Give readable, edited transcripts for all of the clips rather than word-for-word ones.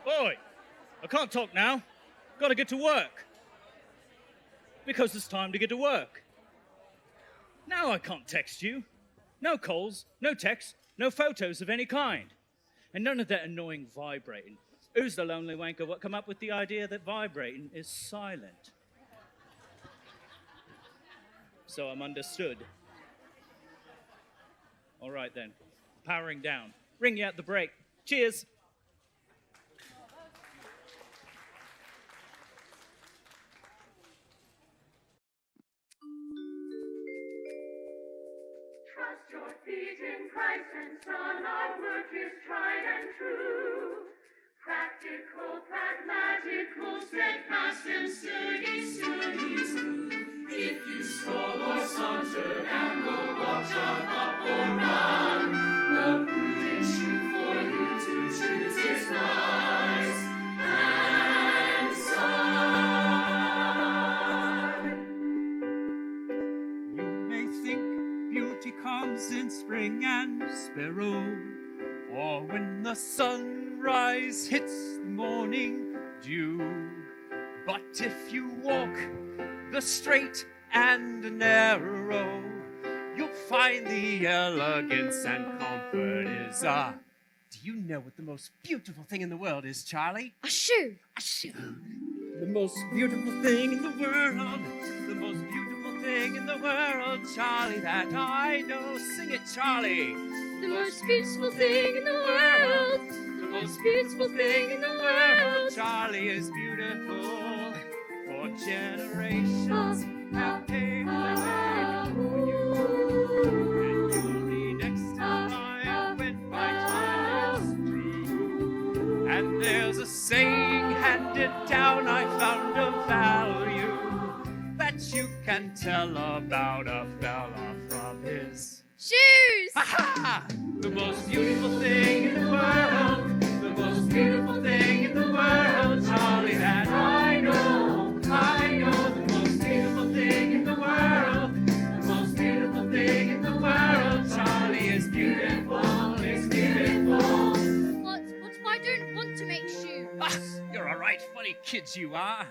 Boy, I can't talk now. Gotta get to work. Because it's time to get to work. Now I can't text you. No calls, no texts, no photos of any kind. And none of that annoying vibrating. Who's the lonely wanker what come up with the idea that vibrating is silent? So I'm understood. All right then, powering down. Ring you at the break. Cheers. Trust your feet in Christ, and son, our work is tried and true. Practical, pragmatical, steadfast and sturdy. If you stroll or saunter and will walk, jump up or run, the prudent shoe for you to choose is nice and sun. You may think beauty comes in spring and sparrow, or when the sunrise hits the morning dew. But if you walk the straight and narrow, you'll find the elegance and comfort is Do you know what the most beautiful thing in the world is, Charlie? A shoe. A shoe. The most beautiful thing in the world. The most beautiful thing in the world, Charlie, that I know. Sing it, Charlie. The most beautiful thing in the world. The most beautiful thing in the world, Charlie, is beautiful. For generations have paved the way for you. And you'll be next time when my time is through. And there's a saying handed down, I found a value that you can tell about a fella from his shoes. Ha-ha! The most beautiful thing in the world. The most beautiful thing in the world, Charlie, that I know. I know the most beautiful thing in the world. The most beautiful thing in the world, Charlie, is beautiful. It's beautiful. But I don't want to make shoes. Ah, you're a right funny kid, you are.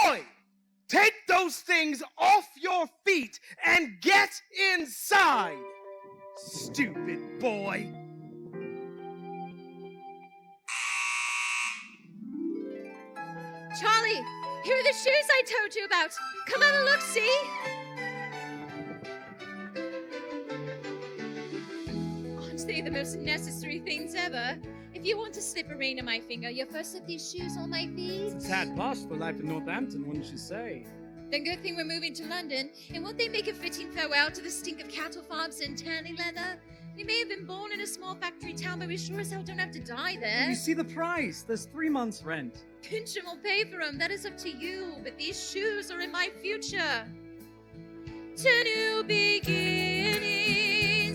Oi! Take those things off your feet and get inside! Stupid boy! Charlie, here are the shoes I told you about. Come on and look, see? Aren't they the most necessary things ever? If you want to slip a ring on my finger, you first slip these shoes on my feet. It's a tad posh for life in Northampton, wouldn't you say? Then good thing we're moving to London. And won't they make a fitting farewell to the stink of cattle farms and tanning leather? We may have been born in a small factory town, but we sure as hell don't have to die there. You see the price. There's 3 months' rent. Pincham will pay for them. That is up to you. But these shoes are in my future. To new beginnings.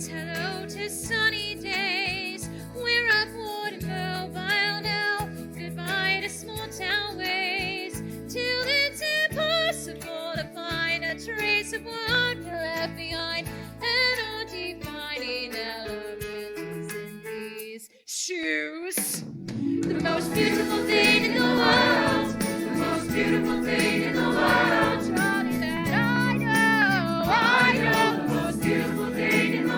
Hello to sunny days. We're upward and mobile now. Goodbye to small town ways. Till it's impossible to find a trace of what we left behind. And our defining elements in these shoes. The most beautiful thing in the world. The most beautiful thing in the world. Charlie, that I know. The most beautiful thing in the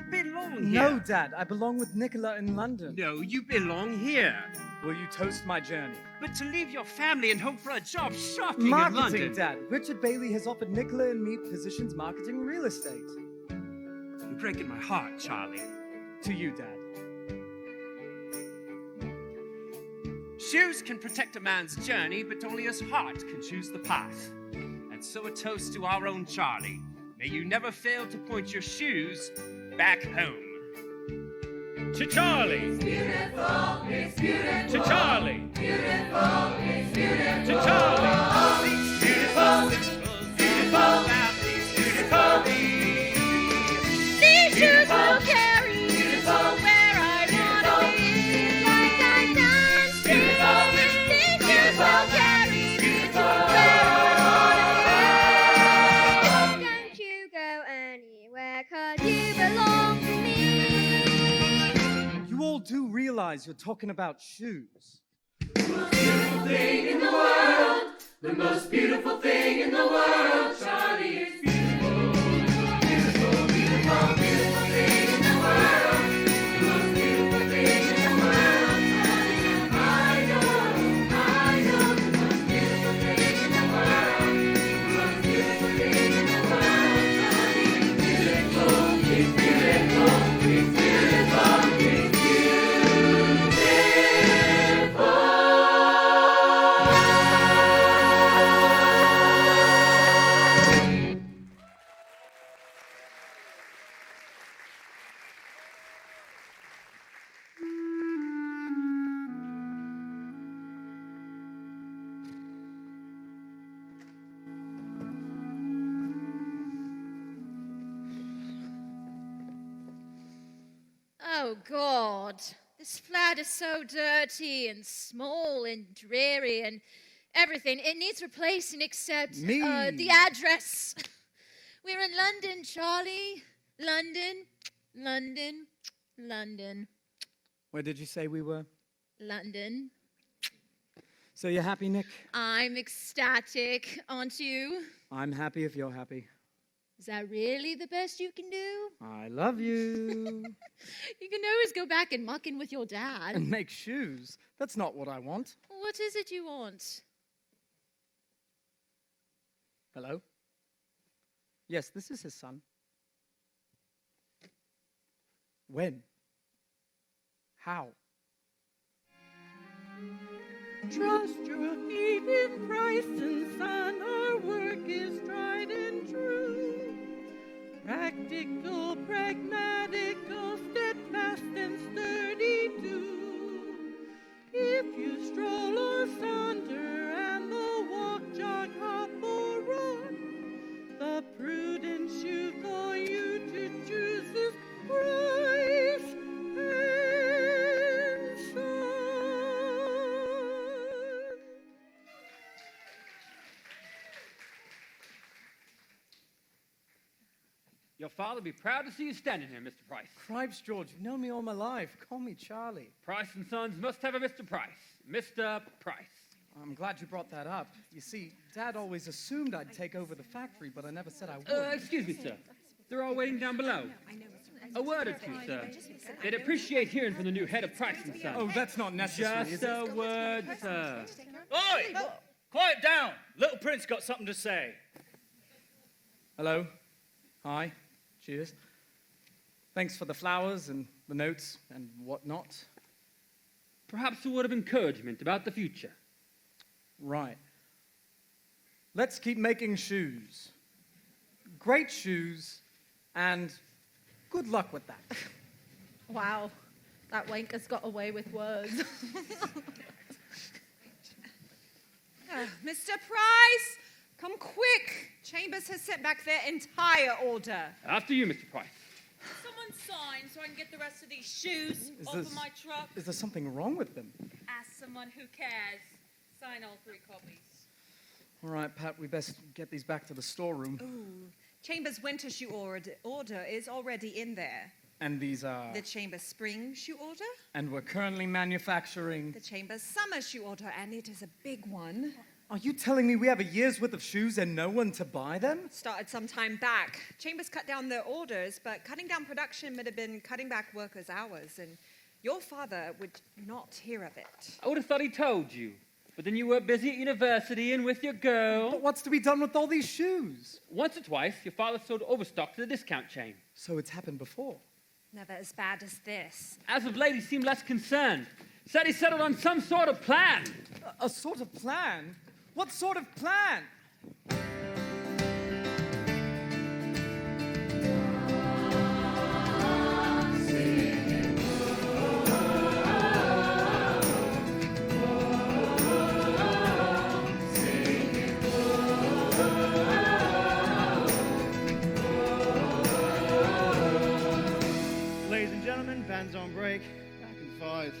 You belong here. No, Dad, I belong with Nicola in London. No, you belong here. Will you toast my journey? But to leave your family and hope for a job shocking in Marketing, London. Dad. Richard Bailey has offered Nicola and me positions marketing real estate. You're breaking my heart, Charlie. To you, Dad. Shoes can protect a man's journey, but only his heart can choose the path. And so a toast to our own Charlie. May you never fail to point your shoes back home. To Charlie. Beautiful, it's beautiful. To Charlie. Beautiful, it's beautiful. To Charlie. Beautiful, beautiful, beautiful. These shoes will carry me to where I wanna be. Like I dance free. These shoes will carry me to where I wanna be. Don't you go anywhere, 'cause you belong to me. You all do realize you're talking about shoes. Beautiful thing in the world, the most beautiful thing in the world. Charlie is beautiful, beautiful, beautiful, beautiful thing in the world. The most beautiful thing in the world. Charlie, I know, the most beautiful thing in the world. The most beautiful thing in the world. Charlie is beautiful, it's beautiful, it's beautiful, it's beautiful. Oh, God. This flat is so dirty and small and dreary and everything. It needs replacing except Me. The address. We're in London, Charlie. London, London, London, Where did you say we were? London. So you're happy, Nick? I'm ecstatic, aren't you? I'm happy if you're happy. Is that really the best you can do? I love you. You can always go back and muck in with your dad. And make shoes. That's not what I want. What is it you want? Hello? Yes, this is his son. When? How? Trust your faith in Christ and Son, our work is tried and true. Practical, pragmatical, steadfast and sturdy too. If you stroll or saunter and the walk, jog, hop or run, the prudent shoe for you to choose is Christ and Son. Your father will be proud to see you standing here, Mr. Price. Cripes, George, you've known me all my life. Call me Charlie. Price and Sons must have a Mr. Price. Mr. Price. I'm glad you brought that up. You see, Dad always assumed I'd take over the factory, but I never said I would. Excuse me, sir. They're all waiting down below. A word or two, sir. They'd appreciate hearing from the new head of Price and Sons. Oh, that's not necessary, Just is it? a word, sir. Oi! Quiet down. Little Prince got something to say. Hello. Hi. Cheers. Thanks for the flowers and the notes and whatnot. Perhaps a word of encouragement about the future. Right. Let's keep making shoes. Great shoes, and good luck with that. Wow, that wanker's got away with words. Mr. Price, come quick. Chambers has sent back their entire order. After you, Mr. Price. Someone sign so I can get the rest of these shoes Is off this- of my truck. Is there something wrong with them? Ask someone who cares. Sign all 3 copies. All right, Pat, we best get these back to the storeroom. Chambers winter shoe order is already in there. And these are... The Chambers spring shoe order, And we're currently manufacturing... the Chambers summer shoe order, and it is a big one. Are you telling me we have a year's worth of shoes and no one to buy them? Started some time back. Chambers cut down their orders, but cutting down production would have been cutting back workers' hours, and your father would not hear of it. I would have thought he told you. But then you were busy at university and with your girl. But what's to be done with all these shoes? Once or twice, your father sold overstock to the discount chain. So it's happened before. Never as bad as this. As of late, he seemed less concerned. Said he settled on some sort of plan. A sort of plan? What sort of plan? Ladies and gentlemen, band's on break. Back in 5.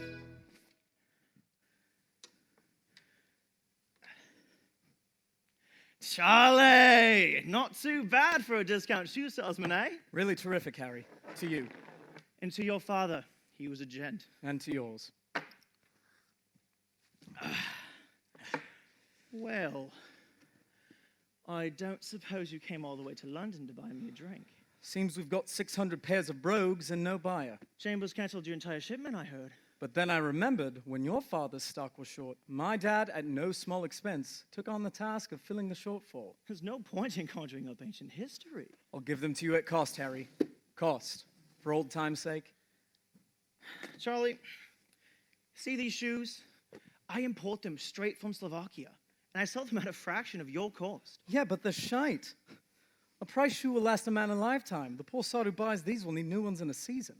Charlie! Not too bad for a discount shoe salesman, eh? Really terrific, Harry. To you. And to your father, he was a gent. And to yours. Well, I don't suppose you came all the way to London to buy me a drink. Seems we've got 600 pairs of brogues and no buyer. Chambers cancelled your entire shipment, I heard. But then I remembered when your father's stock was short, my dad, at no small expense, took on the task of filling the shortfall. There's no point in conjuring up ancient history. I'll give them to you at cost, Harry. Cost. For old time's sake. Charlie, see these shoes? I import them straight from Slovakia, and I sell them at a fraction of your cost. Yeah, but they're shite. A price shoe will last a man a lifetime. The poor sod who buys these will need new ones in a season.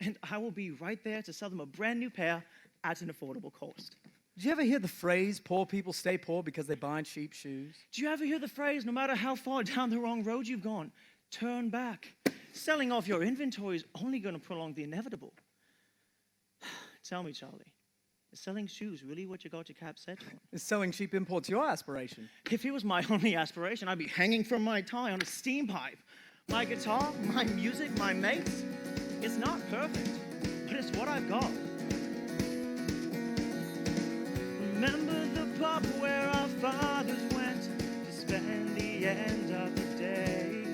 And I will be right there to sell them a brand new pair at an affordable cost. Did you ever hear the phrase, poor people stay poor because they buy cheap shoes? Do you ever hear the phrase, no matter how far down the wrong road you've gone, turn back? Selling off your inventory is only going to prolong the inevitable. Tell me, Charlie, is selling shoes really what you got your cap set on? Is selling cheap imports your aspiration? If it was my only aspiration, I'd be hanging from my tie on a steam pipe. My guitar, my music, my mates. It's not perfect, but it's what I've got. Remember the pub where our fathers went to spend the end of the day.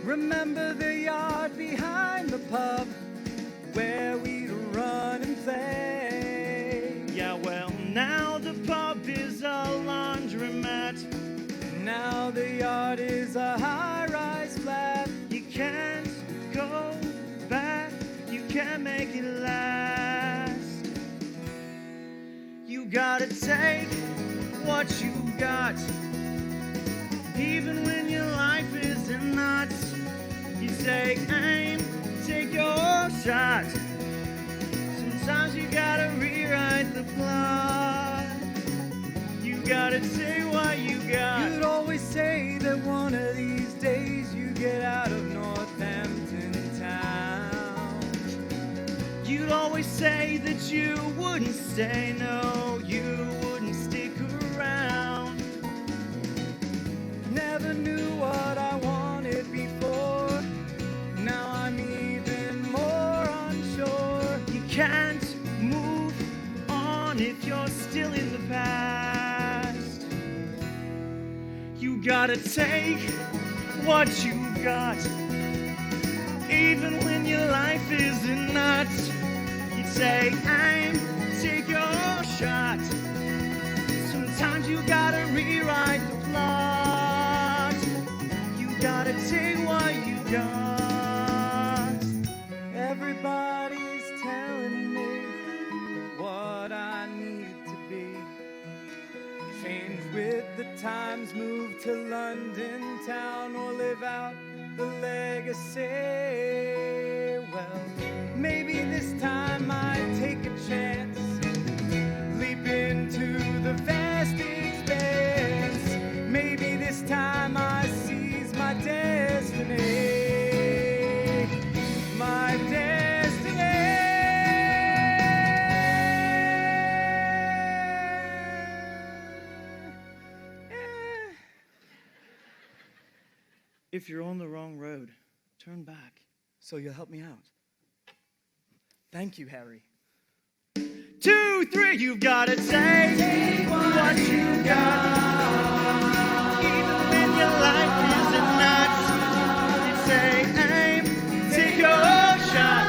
Remember the yard behind the pub where we'd run and play. Yeah, well, now the pub is a laundromat. Now the yard is a high-rise flat. You can't go back, you can't make it last. You gotta take what you got, even when your life is a knot. You take aim, take your shot. Sometimes you gotta rewrite the plot. You gotta say what you got. You'd always say that one of these days you get out of Northampton town. You'd always say that you wouldn't stay, no, you wouldn't stick around. Never knew what I wanted before. Now I'm even more unsure. You can't move on if you're still in the past. You gotta take what you got, even when your life is a knot. You take aim, take your shot. Sometimes you gotta rewrite the plot. You gotta take what you got. Everybody's telling me what I need to be. Change with the times, move to London town, or live out the legacy. Well, maybe this time I take a chance, leap into the vast expanse. Maybe this time I seize my destiny. My destiny. If you're on the wrong road, turn back. So you'll help me out. Thank you, Harry. 2, 3, you've gotta take what you got. Even when your life is a nuts, you say aim, take your shot.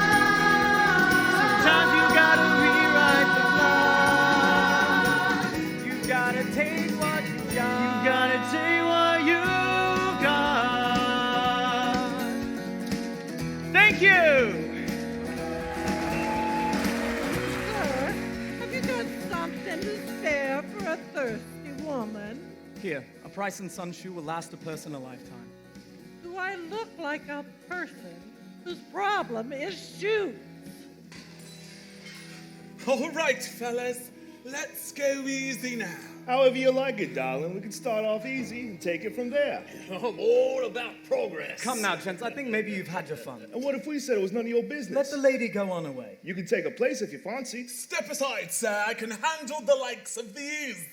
Sometimes you gotta rewrite the plot. You gotta take what you got. You gotta take what you got. Thank you. Something to spare for a thirsty woman. Here, a Price and Son shoe will last a person a lifetime. Do I look like a person whose problem is shoes? All right, fellas, let's go easy now. However you like it, darling. We can start off easy and take it from there. I'm all about progress. Come now, gents. I think maybe you've had your fun. And what if we said it was none of your business? Let the lady go on her way. You can take a place if you fancy. Step aside, sir. I can handle the likes of these.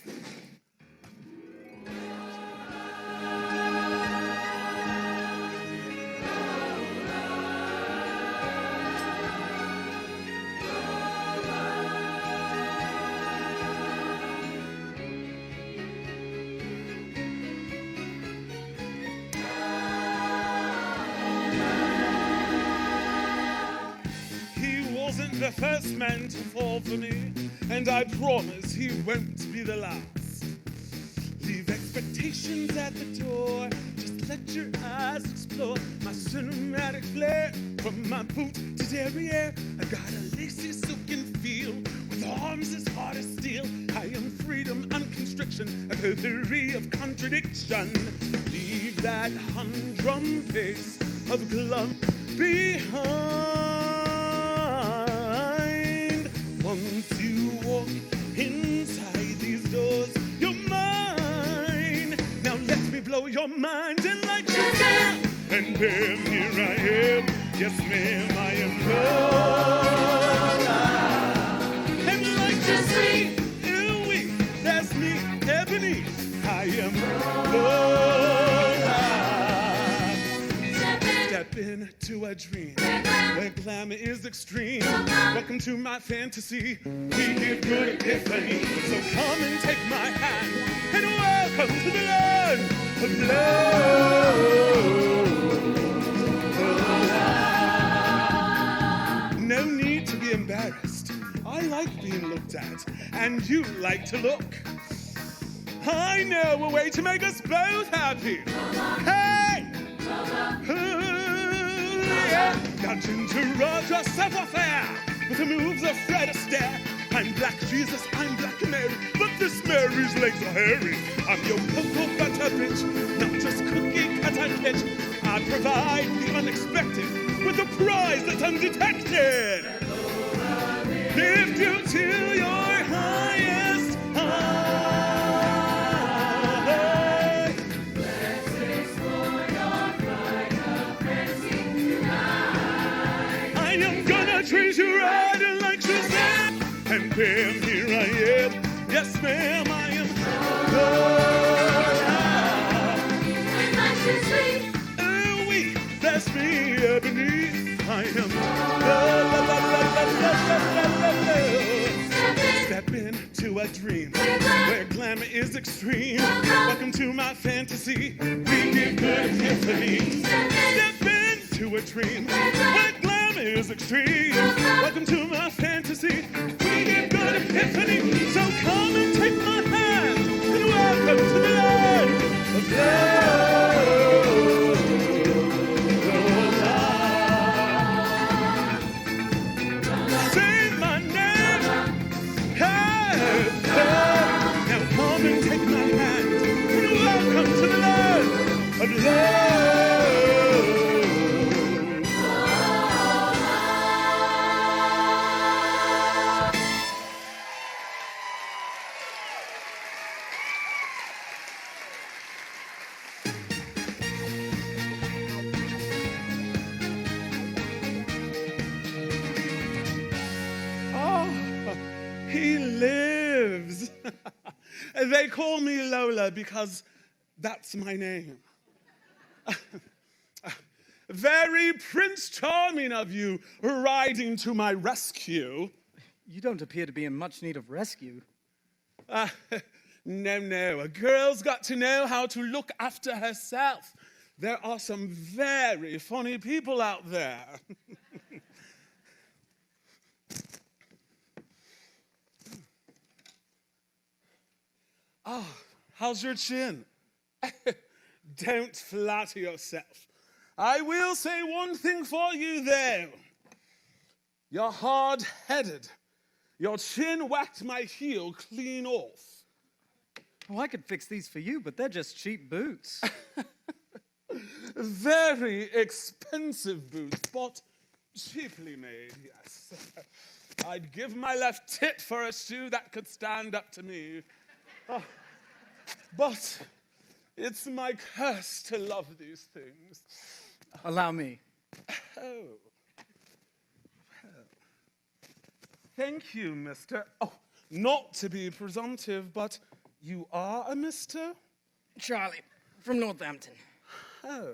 The first man to fall for me, and I promise he won't be the last. Leave expectations at the door, just let your eyes explore my cinematic flair. From my boot to derriere, I got a lacy silken feel, with arms as hard as steel. I am freedom, unconstriction, a potpourri of contradiction. Leave that humdrum pace of glum behind. Once you walk inside these doors, you're mine. Now let me blow your mind and like Shazam. And then here I am. Yes, ma'am, I am Lola. And like Jesse, ooh-wee, that's me, Ebony. I am Lola. Step into a dream where glamour is extreme. Welcome to my fantasy. We give good epiphany. So come and take my hand and welcome to the land of love. No need to be embarrassed. I like being looked at, and you like to look. I know a way to make us both happy. Hey! Got to rock your savoir-faire with the moves of Fred Astaire. I'm Black Jesus, I'm Black Mary, but this Mary's legs are hairy. I'm your cocoa butter bitch, not just cookie cutter kitsch. I provide the unexpected with a prize that's undetected. Lift you to your highest high. Treat you right and like Shazam. And then here I am. Yes, ma'am, I am Lola. And like Shazam. Ooh-wee, that's me, Ebony. I am Lola. Step into a dream where glamour is extreme. Welcome to my fantasy. We give good epiphany. Step into a dream where glamour is extreme. Welcome to my fantasy. We give good epiphany. So come and take my hand and welcome to the land of love. Say my name. Hey, hey. Now come and take my hand and welcome to the land of love. He lives. They call me Lola because that's my name. Very Prince Charming of you riding to my rescue. You don't appear to be in much need of rescue. No. A girl's got to know how to look after herself. There are some very funny people out there. How's your chin? Don't flatter yourself. I will say one thing for you, though. You're hard-headed. Your chin whacked my heel clean off. Oh, I could fix these for you, but they're just cheap boots. Very expensive boots, but cheaply made, yes. I'd give my left tit for a shoe that could stand up to me. But it's my curse to love these things. Allow me. Oh. Thank you, mister. Oh, not to be presumptive, but you are a mister? Charlie, from Northampton. Oh.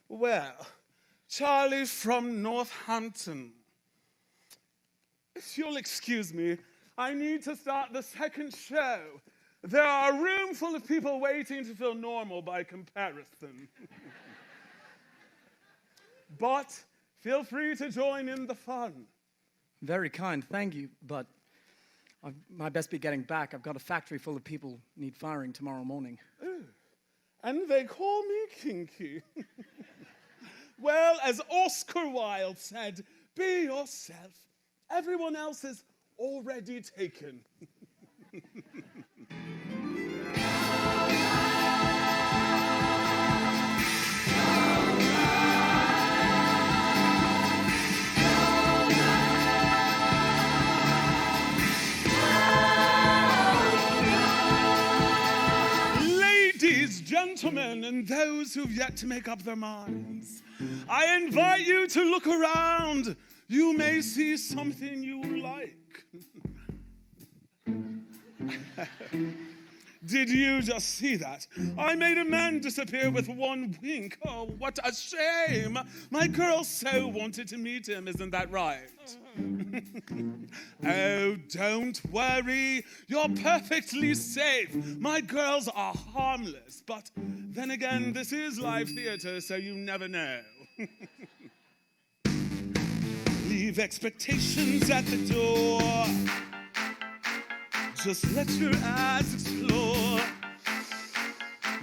Well, Charlie from Northampton. If you'll excuse me, I need to start the second show. There are a room full of people waiting to feel normal by comparison. But feel free to join in the fun. Very kind, thank you, but I might best be getting back. I've got a factory full of people need firing tomorrow morning. Ooh. And they call me Kinky. Well, as Oscar Wilde said, be yourself. Everyone else is already taken. Gentlemen, and those who've yet to make up their minds, I invite you to look around. You may see something you like. Did you just see that? I made a man disappear with one wink. Oh, what a shame. My girl so wanted to meet him, isn't that right? Oh, don't worry. You're perfectly safe. My girls are harmless. But then again, this is live theater, so you never know. Leave expectations at the door. Just let your eyes explore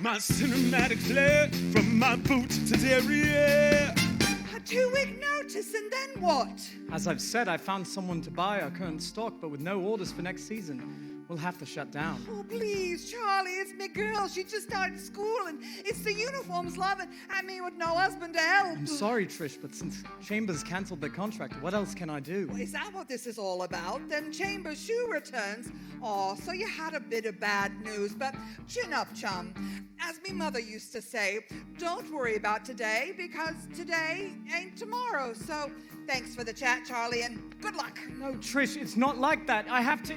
my cinematic flair from my boot to derriere. A 2-week notice and then what? As I've said, I found someone to buy our current stock, but with no orders for next season. We'll have to shut down. Oh, please, Charlie, it's me girl. She just started school and it's the uniforms, love, and me with no husband to help. I'm sorry, Trish, but since Chambers cancelled their contract, what else can I do? Well, is that what this is all about? Then Chambers' shoe returns. Oh, so you had a bit of bad news, but chin up, chum. As me mother used to say, don't worry about today, because today ain't tomorrow. So thanks for the chat, Charlie, and good luck. No, Trish, it's not like that. I have to...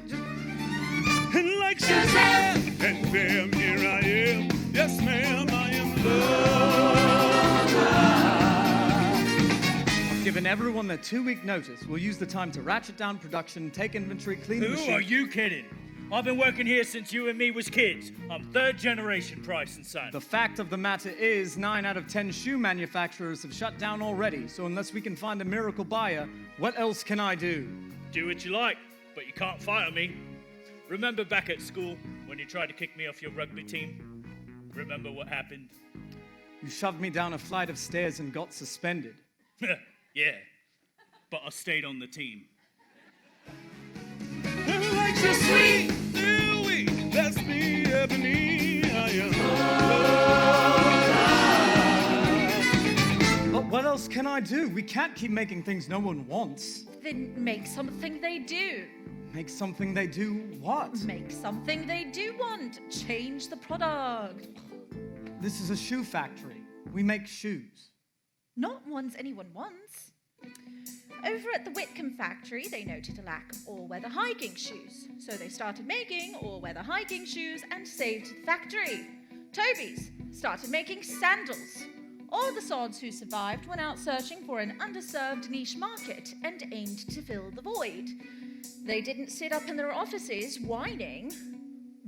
And like she said, and bam, here I am. Yes, ma'am, I am love. I've given everyone their 2-week notice. We'll use the time to ratchet down production, take inventory, clean the machine. Who are you kidding? I've been working here since you and me was kids. I'm 3rd generation Price and Son. The fact of the matter is 9 out of 10 shoe manufacturers have shut down already. So unless we can find a miracle buyer, what else can I do? Do what you like, but you can't fire me. Remember back at school when you tried to kick me off your rugby team? Remember what happened? You shoved me down a flight of stairs and got suspended. Yeah, but I stayed on the team. Like so sweet, Louie, that's me, Ebony, I am. But what else can I do? We can't keep making things no one wants. Then make something they do. Make something they do what? Make something they do want. Change the product. This is a shoe factory. We make shoes. Not ones anyone wants. Over at the Whitcomb factory, they noted a lack of all-weather hiking shoes. So they started making all-weather hiking shoes and saved the factory. Toby's started making sandals. All the sods who survived went out searching for an underserved niche market and aimed to fill the void. They didn't sit up in their offices whining.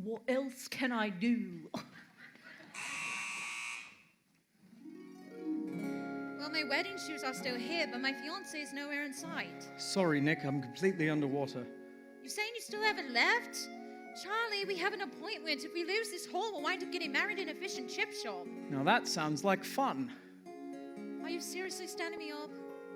What else can I do? Well, my wedding shoes are still here, but my fiancé is nowhere in sight. Sorry, Nick, I'm completely underwater. You saying you still haven't left? Charlie, we have an appointment. If we lose this hall, we'll wind up getting married in a fish and chip shop. Now that sounds like fun. Are you seriously standing me up?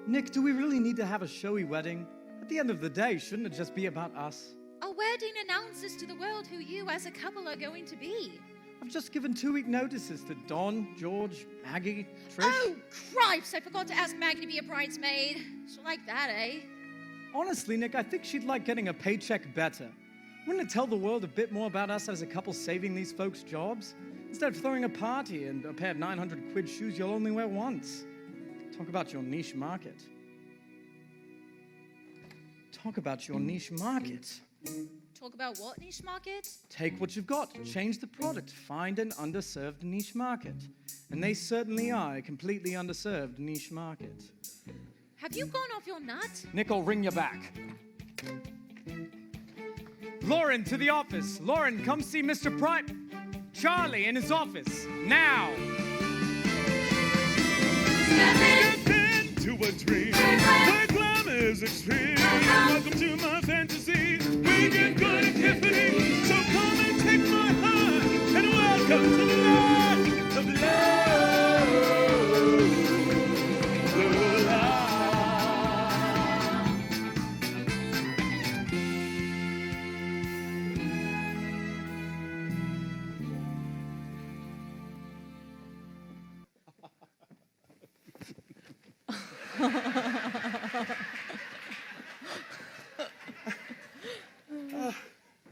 Nick, do we really need to have a showy wedding? At the end of the day, shouldn't it just be about us? A wedding announces to the world who you as a couple are going to be. I've just given 2-week notices to Don, George, Maggie, Trish. Oh, Cripes! I forgot to ask Maggie to be a bridesmaid. She'll like that, eh? Honestly, Nick, I think she'd like getting a paycheck better. Wouldn't it tell the world a bit more about us as a couple saving these folks' jobs? Instead of throwing a party and a pair of 900 quid shoes you'll only wear once. Talk about your niche market. Talk about your niche market. Talk about what niche market? Take what you've got, change the product, find an underserved niche market. And they certainly are a completely underserved niche market. Have you gone off your nut? Nick, I'll ring you back. Lauren, to the office. Lauren, come see Mr. Pripe. Charlie in his office, now. Step into a dream where glamour is extreme. Welcome to my fantasy. We get good at Tiffany. So come and take my heart and welcome to the land of love.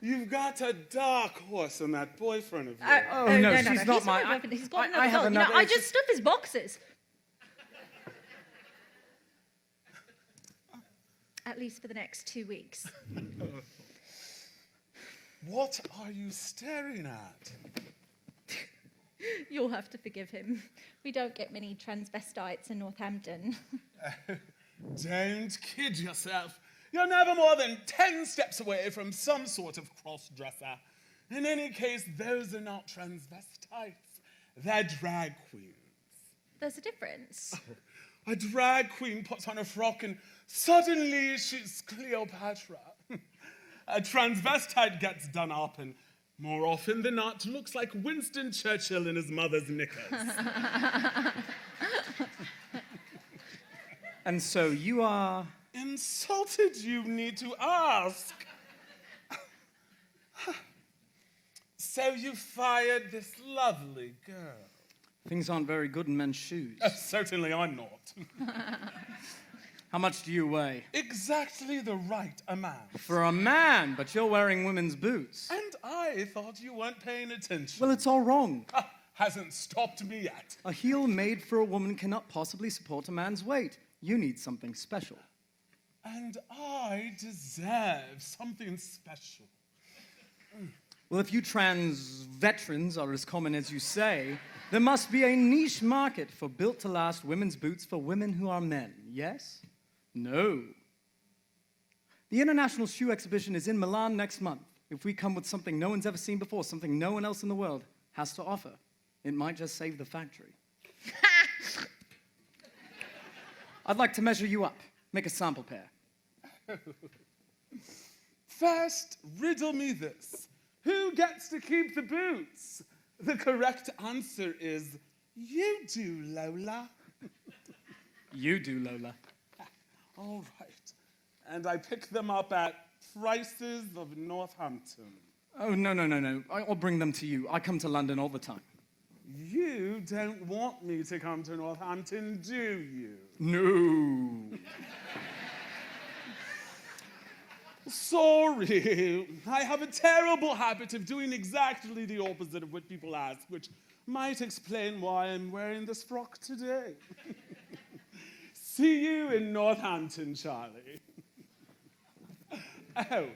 You've got a dark horse in that boyfriend of yours. No, she's not my... He's got another I have girl. another... I just stuff his boxes. At least for the next 2 weeks. What are you staring at? You'll have to forgive him. We don't get many transvestites in Northampton. Don't kid yourself. You're never more than 10 steps away from some sort of cross-dresser. In any case, those are not transvestites. They're drag queens. There's a difference. A drag queen puts on a frock and suddenly she's Cleopatra. A transvestite gets done up and more often than not looks like Winston Churchill in his mother's knickers. And so you are... Insulted, you need to ask. So you fired this lovely girl. Things aren't very good in men's shoes. Certainly I'm not. How much do you weigh? Exactly the right amount. For a man, but you're wearing women's boots. And I thought you weren't paying attention. Well, it's all wrong. Hasn't stopped me yet. A heel made for a woman cannot possibly support a man's weight. You need something special. And I deserve something special. Well, if you trans veterans are as common as you say, there must be a niche market for built-to-last women's boots for women who are men, yes? No. The International Shoe Exhibition is in Milan next month. If we come with something no one's ever seen before, something no one else in the world has to offer, it might just save the factory. I'd like to measure you up, make a sample pair. First, riddle me this. Who gets to keep the boots? The correct answer is, you do, Lola. You do, Lola. All right. And I pick them up at Prices of Northampton. Oh, no. I'll bring them to you. I come to London all the time. You don't want me to come to Northampton, do you? No. Sorry. I have a terrible habit of doing exactly the opposite of what people ask, which might explain why I'm wearing this frock today. See you in Northampton, Charlie. Oh,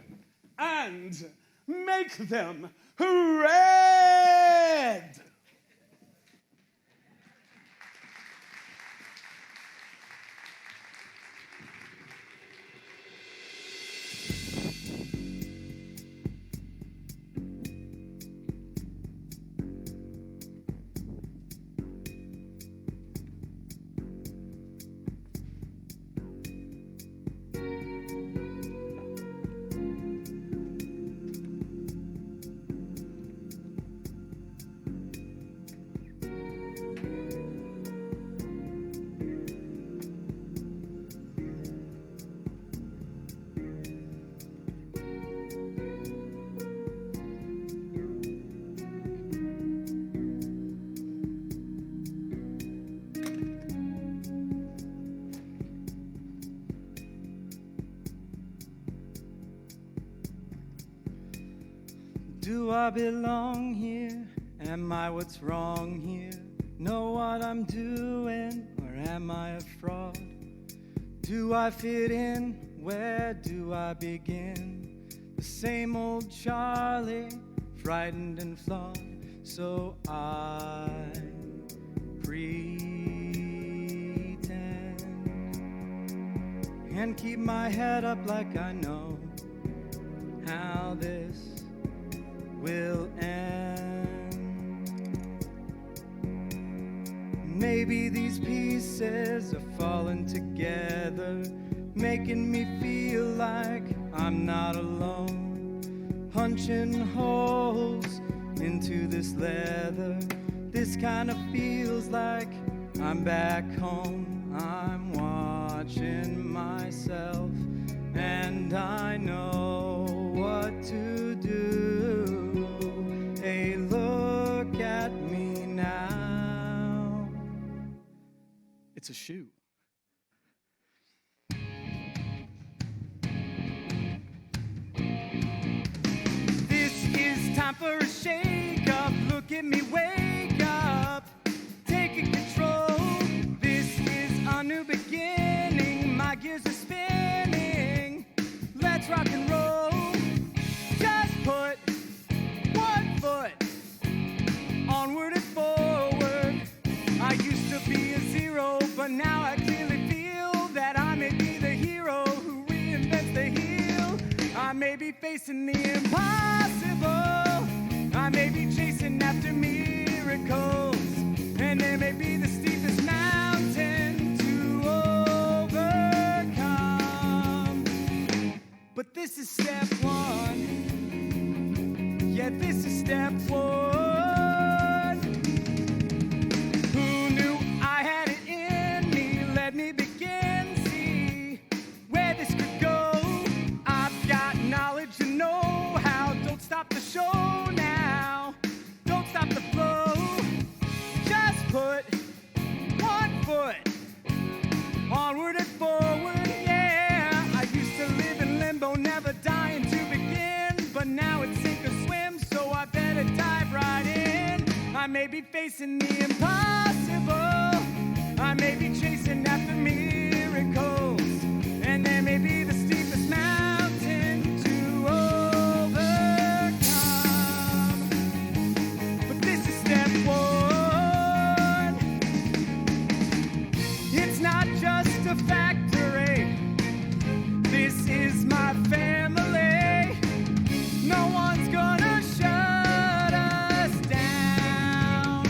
and make them red! Do I belong here? Am I what's wrong here? Know what I'm doing, or am I a fraud? Do I fit in? Where do I begin? The same old Charlie, frightened and flawed. So I pretend and keep my head up like I know how this will end. Maybe these pieces are falling together, making me feel like I'm not alone, punching holes into this leather. This kind of feels like I'm back home. I'm watching myself, and I know what to do. Hey, look at me now. It's a shoe. This is time for a shake-up. Look at me, wake up, taking control. This is a new beginning. My gears are spinning. Let's rock and roll. Just put one foot onward and forward. I used to be a zero, but now I clearly feel that I may be the hero who reinvents the heel. I may be facing the impossible. I may be chasing after miracles, and there may be the steepest mountain to overcome. But this is step one. Yeah, this is step one. Who knew I had it in me? Let me begin, see where this could go. I've got knowledge and know-how. Don't stop the show now. Don't stop the flow. Just put one foot onward and forward, yeah. I used to live in limbo, never dying to begin, but now it's sink or swim, so I better dive right in. I may be facing the impossible. I may be chasing after miracles, and there may be the steepest mountain to overcome. But this is step one. It's not just a factory. This is my family. No one's gonna shut us down.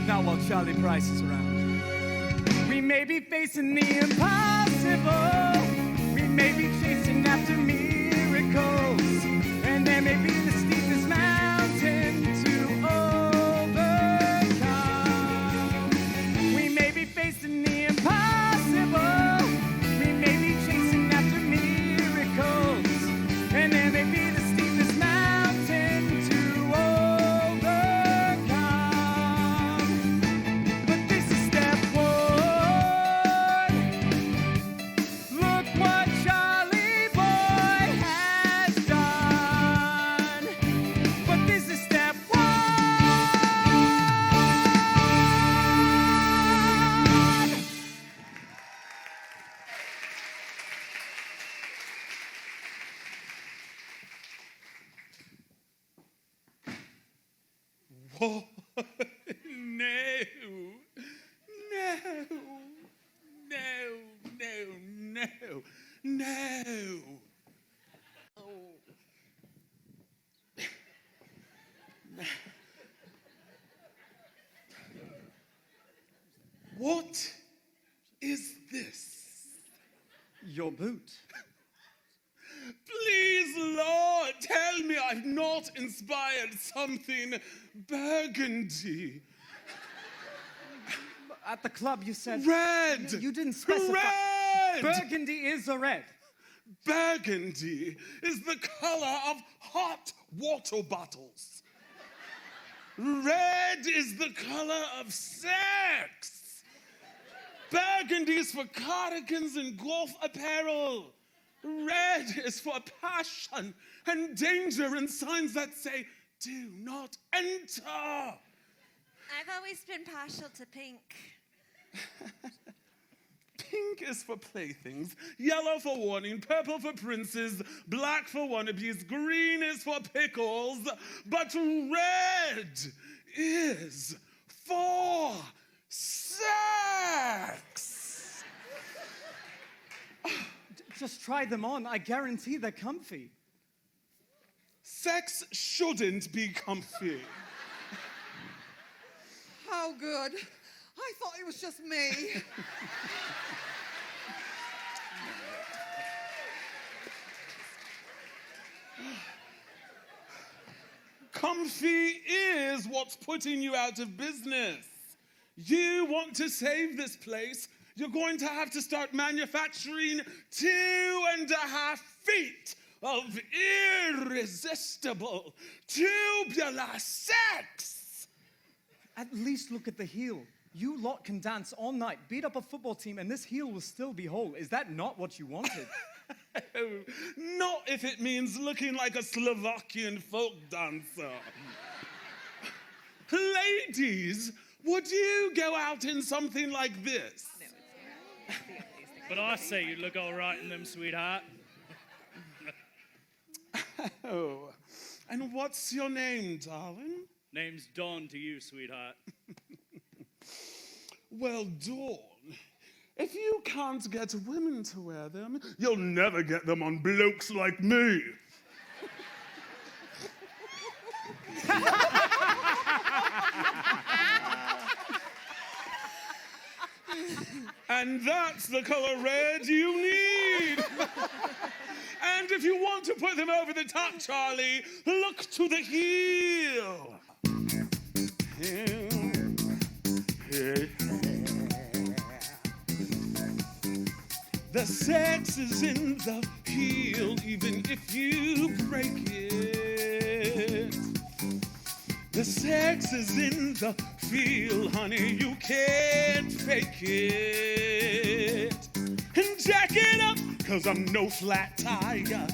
Not while Charlie Price is around. We may be facing the impossible. We may be chasing after miracles, and there may be the steepest mountain to overcome. We may be facing the impossible. We may be chasing after miracles, and there may be the steepest mountain to overcome. But this is step one. Look what Charlie Boy has done. But this is step one. Whoa. No. No. No. No. No. No. Oh. What is this? Your boot. Please, Lord, tell me I've not inspired something burgundy. At the club, you said red. You didn't specify. Red. Burgundy is a red. Burgundy is the color of hot water bottles. Red is the color of sex. Burgundy is for cardigans and golf apparel. Red is for passion and danger and signs that say, do not enter. I've always been partial to pink. Pink is for playthings, yellow for warning, purple for princes, black for wannabes, green is for pickles, but red is for sex. Just try them on. I guarantee they're comfy. Sex shouldn't be comfy. How good. I thought it was just me. Comfy is what's putting you out of business. You want to save this place, you're going to have to start manufacturing 2.5 feet of irresistible tubular sex. At least look at the heel. You lot can dance all night, beat up a football team, and this heel will still be whole. Is that not what you wanted? Not if it means looking like a Slovakian folk dancer. Ladies, would you go out in something like this? But I say you look all right in them, sweetheart. Oh, and what's your name, darling? Name's Dawn to you, sweetheart. Well, Dawn, if you can't get women to wear them, you'll never get them on blokes like me. And that's the color red you need. And if you want to put them over the top, Charlie, look to the heel. The sex is in the heel, even if you break it. The sex is in the feel, honey, you can't fake it. And jack it up, 'cause I'm no flat tire.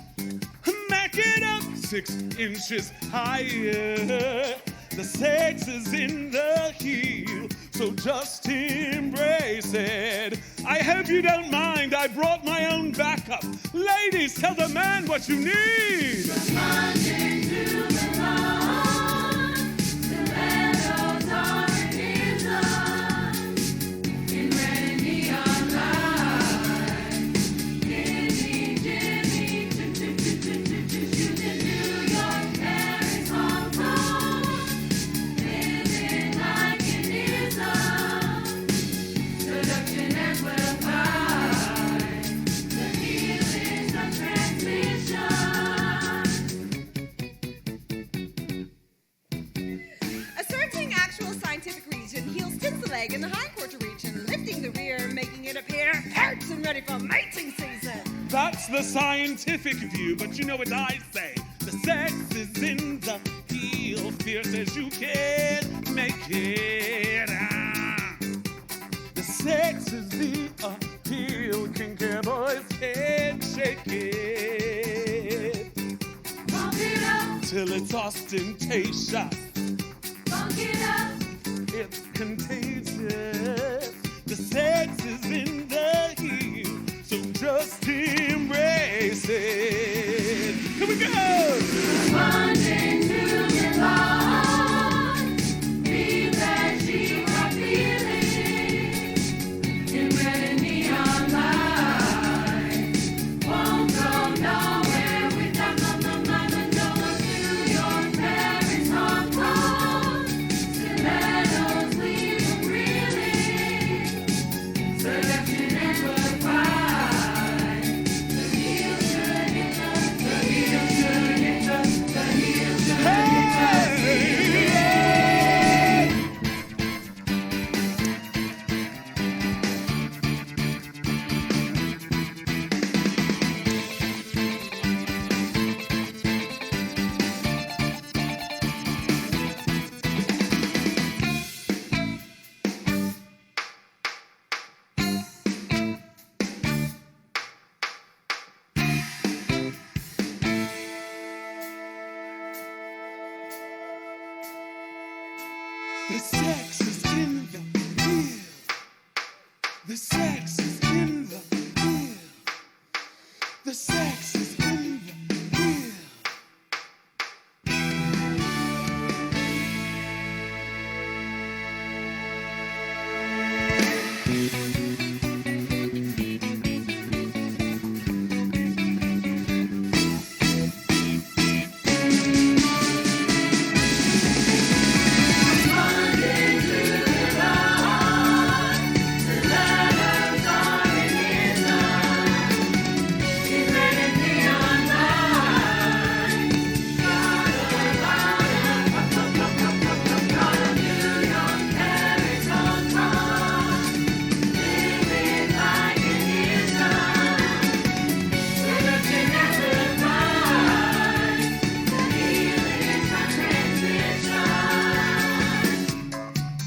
Mac it up 6 inches higher. The sex is in the heel, so just embrace it. I hope you don't mind, I brought my own backup. Ladies, tell the man what you need. Responding to the lawn, stilettos are in love, in red and neon light. Jimmy, Jimmy, shooting New York, Paris, Hong Kong, living like an ism, seduction as well fight, the healings of transmission. Asserting actual scientific reason, heels tip the leg in the hindquarter region, lifting the rear, making it appear hurt and ready for mating season. That's the scientific view, but you know what I say. The sex is in the heel, fierce as you can make it. The sex is the appeal, kinky boys can't shake it. Pump it up, Till it's ostentatious, funk it up. it's contagious. The sex is in the heel, so just embrace it. Here we go! Responding to the lawn, feel that she got feeling, in red and neon light. Won't go nowhere without New York, Paris, Hong Kong. Stilettos leave them reeling, seduction and work fight. sex is in the heel. The sex is in the heel. The sex is in the heel.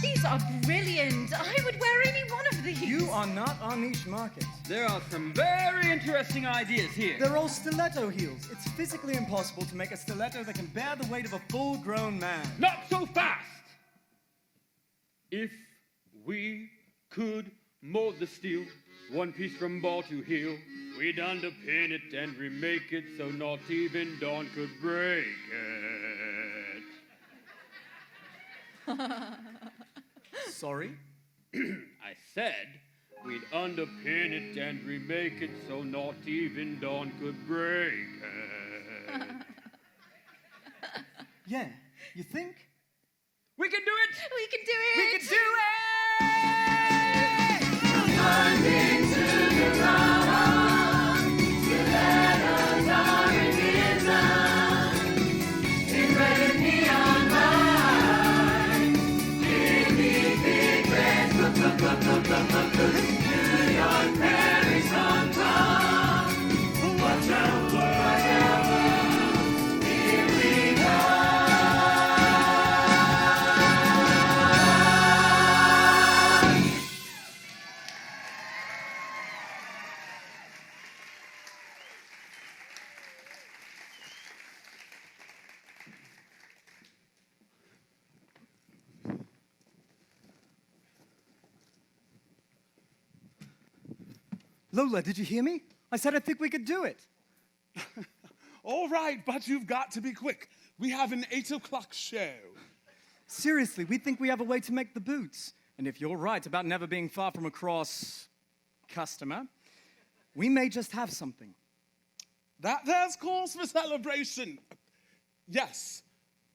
These are brilliant. I would wear any one of these. You are not our niche market. There are some very interesting ideas here. They're all stiletto heels. It's physically impossible to make a stiletto that can bear the weight of a full-grown man. Not so fast! If we could mold the steel, one piece from ball to heel, we'd underpin it and remake it so not even Dawn could break it. Sorry? I said we'd underpin it and remake it so not even Dawn could break it. Yeah, you think? We can do it! We can do it. We can do it! Lola, did you hear me? I said I think we could do it. All right, but you've got to be quick. We have an 8 o'clock show. Seriously, we think we have a way to make the boots. And if you're right about never being far from a cross customer, we may just have something. That there's cause for celebration. Yes,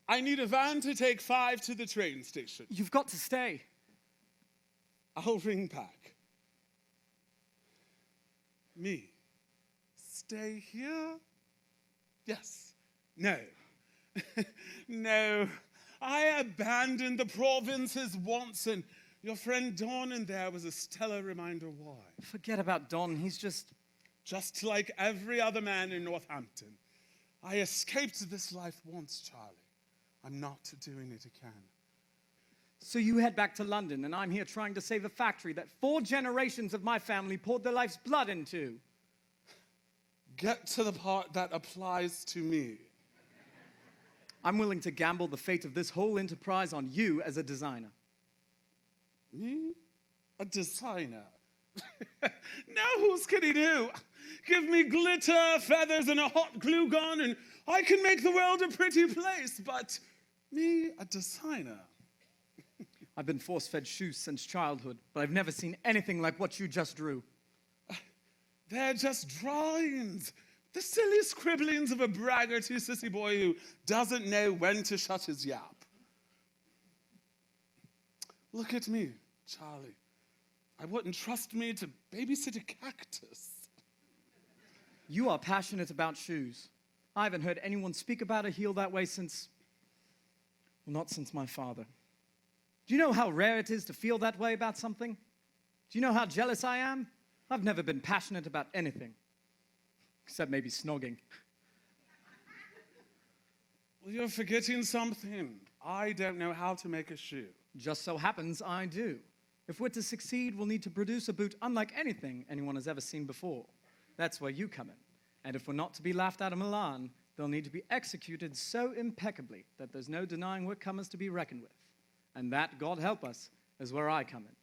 I need a van to take 5 to the train station. You've got to stay. I'll ring back. Me? Stay here? Yes. No. No. I abandoned the provinces once, and your friend Don in there was a stellar reminder why. Forget about Don. He's just like every other man in Northampton. I escaped this life once, Charlie. I'm not doing it again. So you head back to London, and I'm here trying to save a factory that 4 generations of my family poured their life's blood into. Get to the part that applies to me. I'm willing to gamble the fate of this whole enterprise on you as a designer. Me? A designer? Now who's kidding who? Give me glitter, feathers, and a hot glue gun, and I can make the world a pretty place, but me, a designer? I've been force-fed shoes since childhood, but I've never seen anything like what you just drew. They're just drawings. The silly scribblings of a braggarty sissy boy who doesn't know when to shut his yap. Look at me, Charlie. I wouldn't trust me to babysit a cactus. You are passionate about shoes. I haven't heard anyone speak about a heel that way since... well, not since my father. Do you know how rare it is to feel that way about something? Do you know how jealous I am? I've never been passionate about anything. Except maybe snogging. Well, you're forgetting something. I don't know how to make a shoe. Just so happens I do. If we're to succeed, we'll need to produce a boot unlike anything anyone has ever seen before. That's where you come in. And if we're not to be laughed out of Milan, they'll need to be executed so impeccably that there's no denying we're comers to be reckoned with. And that, God help us, is where I come in.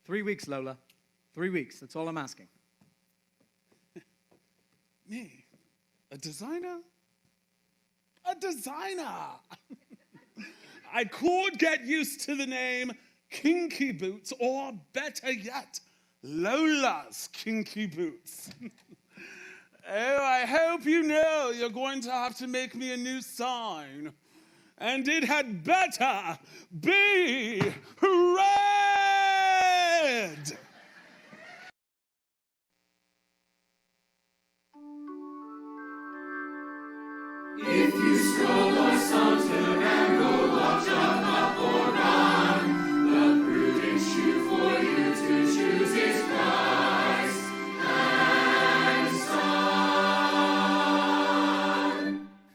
3 weeks, Lola. 3 weeks. That's all I'm asking. Me? A designer? A designer! I could get used to the name Kinky Boots, or better yet, Lola's Kinky Boots. Oh, I hope you know you're going to have to make me a new sign. And it had better be red! If you stroll or saunter and go walk, jog, hop, or run, the prudent shoe for you to choose is Price and Son.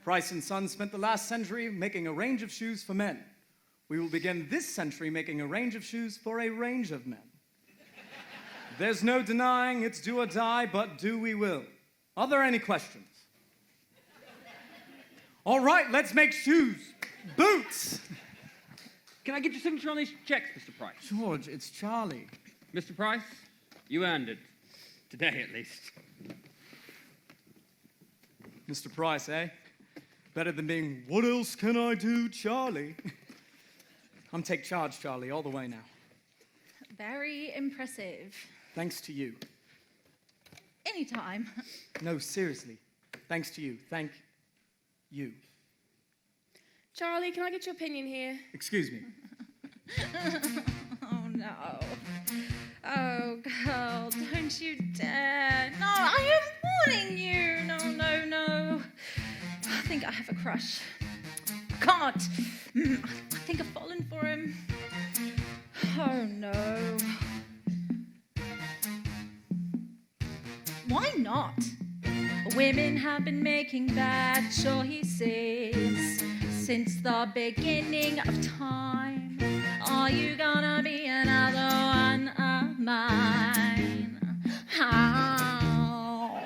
Price and Son spent the last century making a range of shoes for men. We will begin this century making a range of shoes for a range of men. There's no denying it's do or die, but do we will. Are there any questions? All right, let's make shoes. Boots. Can I get your signature on these checks, Mr. Price? George, it's Charlie. Mr. Price, you earned it. Today, at least. Mr. Price, eh? Better than being, what else can I do, Charlie? I'm take charge, Charlie, all the way now. Very impressive. Thanks to you. Anytime. No, seriously. Thanks to you. Thank you. Charlie, can I get your opinion here? Excuse me. Oh, no. Oh, girl, don't you dare. No, I am warning you. No, no, no. I think I have a crush. I can't. I think I've fallen for him. Oh, no. Why not? Women have been making bad choices since the beginning of time. Are you gonna be another one of mine? How?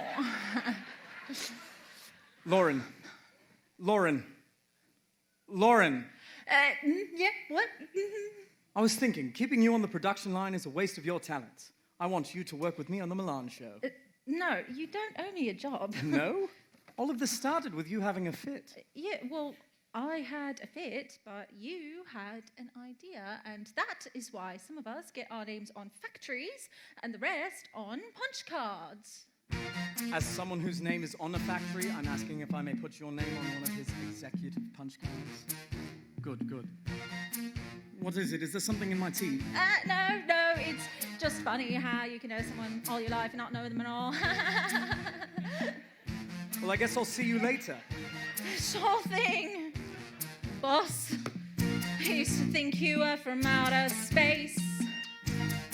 Lauren. Yeah, what? I was thinking, keeping you on the production line is a waste of your talents. I want you to work with me on the Milan show. No, you don't owe me a job. No? All of this started with you having a fit. Yeah, well, I had a fit, but you had an idea, and that is why some of us get our names on factories and the rest on punch cards. As someone whose name is on a factory, I'm asking if I may put your name on one of his executive punch cards. Good. What is it? Is there something in my teeth? No, it's just funny how you can know someone all your life and not know them at all. Well, I guess I'll see you later. Sure thing, boss. I used to think you were from outer space.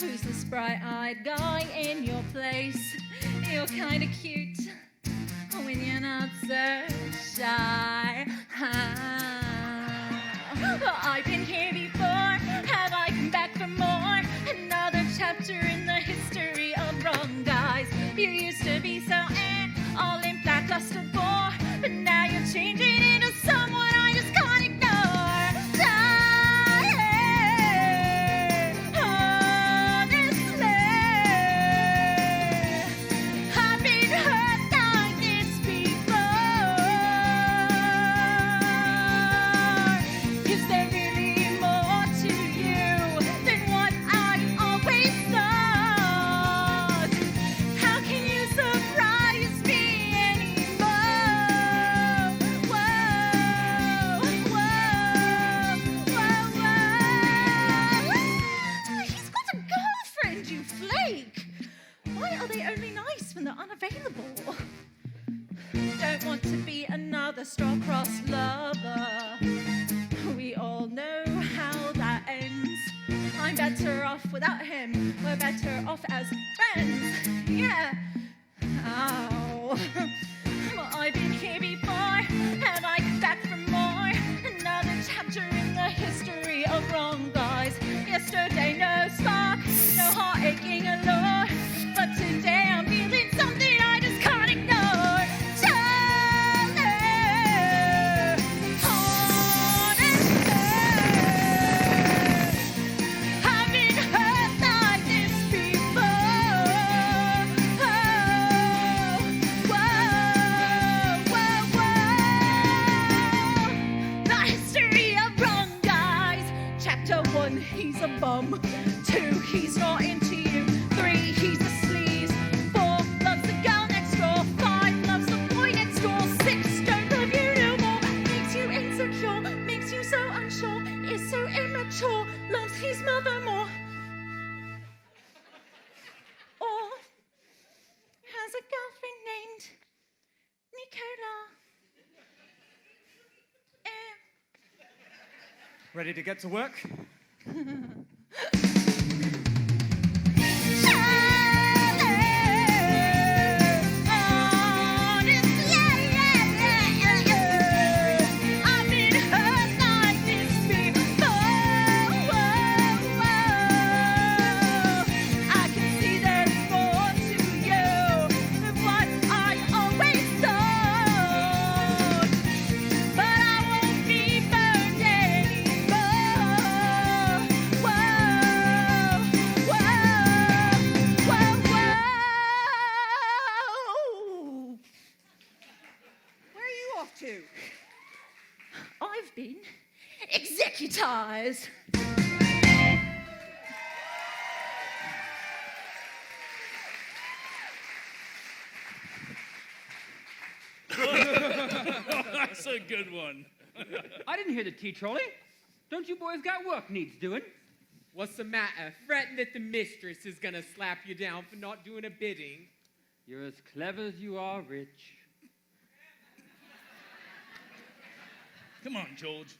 Who's this bright-eyed guy in your place? You're kinda cute when you're not so shy. I've been here before. Have I come back for more? Another chapter in the history of wrong guys. You used to be so all in lackluster bore, but now you're changing into someone I just can't ignore. Honestly, I've been hurt like this before. Is there really more to you than what I always thought? How can you surprise me anymore? Whoa. He's got a girlfriend, you flake. Why are they only nice when they're unavailable? Don't want to be another star-crossed lover. We all know how that ends. I'm better off without him. We're better off as friends. Yeah. Ow. Well, I've been here before. Have I come back for more? Another chapter in the history of wrong guys. Yesterday, no spark, no heart aching allure. But today I'm feeling something I just can't ignore. Charlie, honestly, home. 2, he's not into you. 3, he's a sleaze. 4, loves the girl next door. 5, loves the boy next door. 6, don't love you no more. Makes you insecure, makes you so unsure. Is so immature, loves his mother more. Or has a girlfriend named Nicola. Ready to get to work? I've been executized. That's a good one. I didn't hear the tea trolley. Don't you boys got work needs doing? What's the matter? Fretting that the mistress is gonna slap you down for not doing a bidding? You're as clever as you are rich. Come on, George.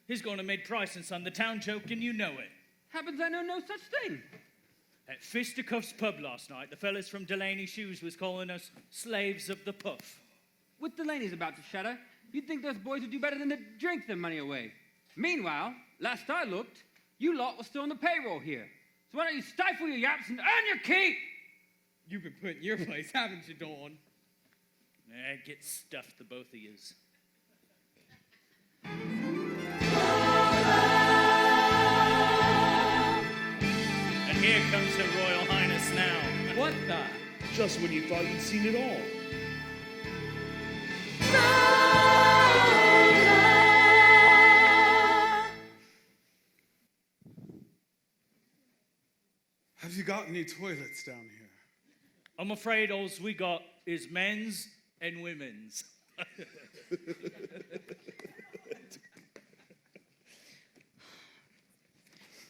He's going to make Price and Son the town joke, and you know it. Happens I know no such thing. At Fisticuff's pub last night, the fellas from Delaney Shoes was calling us slaves of the puff. With Delaney's about to shatter, you'd think those boys would do better than to drink their money away. Meanwhile, last I looked, you lot were still on the payroll here. So why don't you stifle your yaps and earn your keep? You've been put in your place, haven't you, Dawn? Get stuffed, the both of yous. And here comes Her Royal Highness now. What the? Just when you thought you'd seen it all. Have you got any toilets down here? I'm afraid all we got is men's and women's.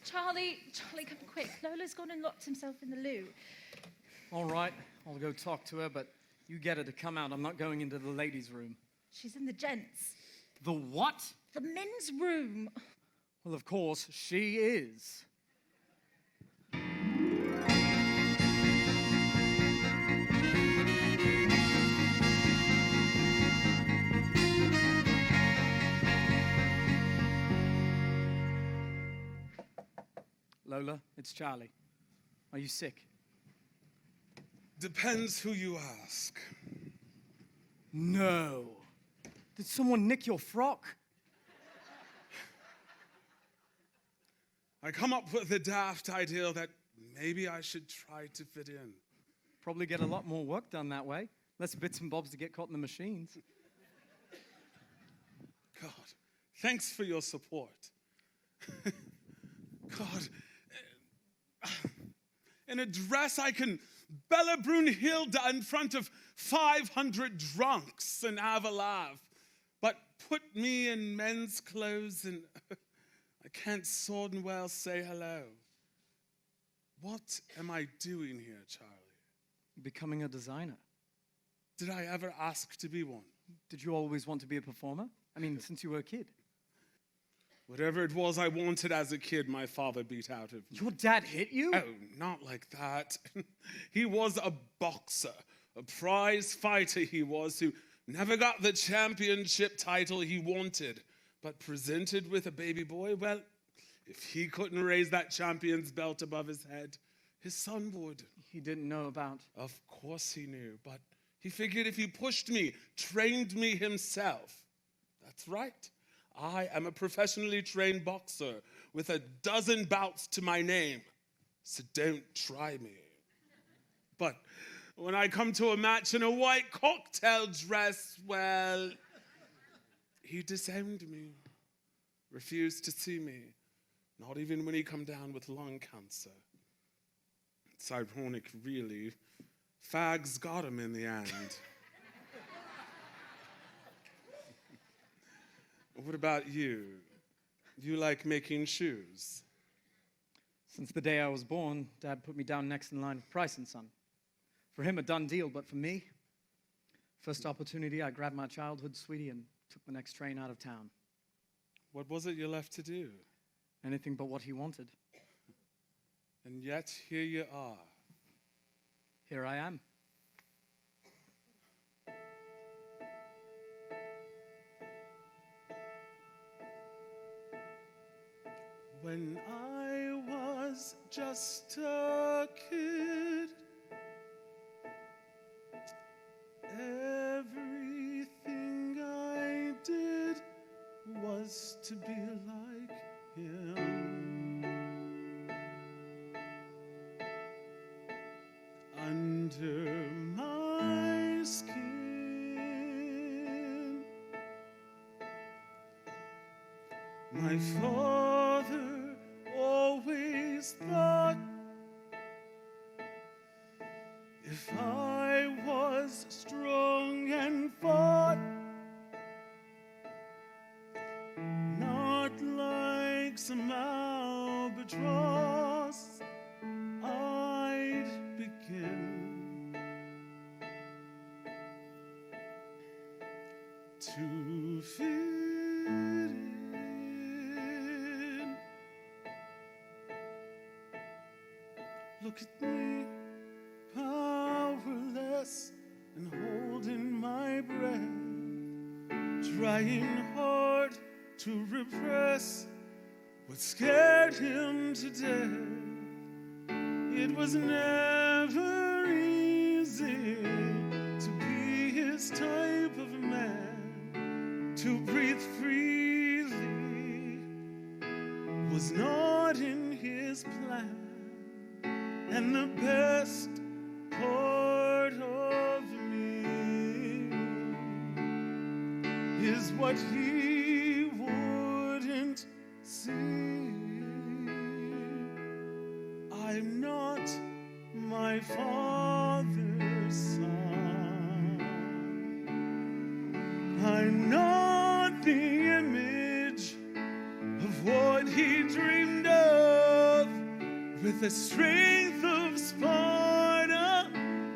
Charlie, come quick. Lola's gone and locked himself in the loo. All right, I'll go talk to her, but you get her to come out. I'm not going into the ladies' room. She's in the gents. The what? The men's room. Well, of course, she is. Lola, it's Charlie. Are you sick? Depends who you ask. No. Did someone nick your frock? I come up with the daft idea that maybe I should try to fit in. Probably get a lot more work done that way. Less bits and bobs to get caught in the machines. God, thanks for your support. God, in a dress I can Bella Brunhilde in front of 500 drunks and have a laugh. But put me in men's clothes and I can't sword and well say hello. What am I doing here, Charlie? Becoming a designer. Did I ever ask to be one? Did you always want to be a performer? I mean, since you were a kid. Whatever it was I wanted as a kid, my father beat out of me. Your dad hit you? Oh, not like that. He was a boxer, a prize fighter he was, who never got the championship title he wanted, but presented with a baby boy, well, if he couldn't raise that champion's belt above his head, his son would. He didn't know about. Of course he knew, but he figured if he pushed me, trained me himself. That's right. I am a professionally trained boxer with a dozen bouts to my name, so don't try me. But when I come to a match in a white cocktail dress, well, he disowned me, refused to see me, Not even when he come down with lung cancer. It's ironic, really. Fags got him in the end. What about you? You like making shoes? Since the day I was born, Dad put me down next in line with Price and Son. For him, a done deal, but for me, first opportunity, I grabbed my childhood sweetie and took the next train out of town. What was it you left to do? Anything but what he wanted. And yet, here you are. Here I am. When I was just a kid, everything I did was to be like him. Under my skin, my father always thought if I was strong and fought, not like some albatross, I'd begin to fit in. Look at me, powerless and holding my breath, trying hard to repress what scared him to death. It was never easy to be his type of man. To breathe freely was not in his plan. And the best part of me is what he wouldn't see. I'm not my father's son. I'm not the image of what he dreamed of, with the strength of Sparta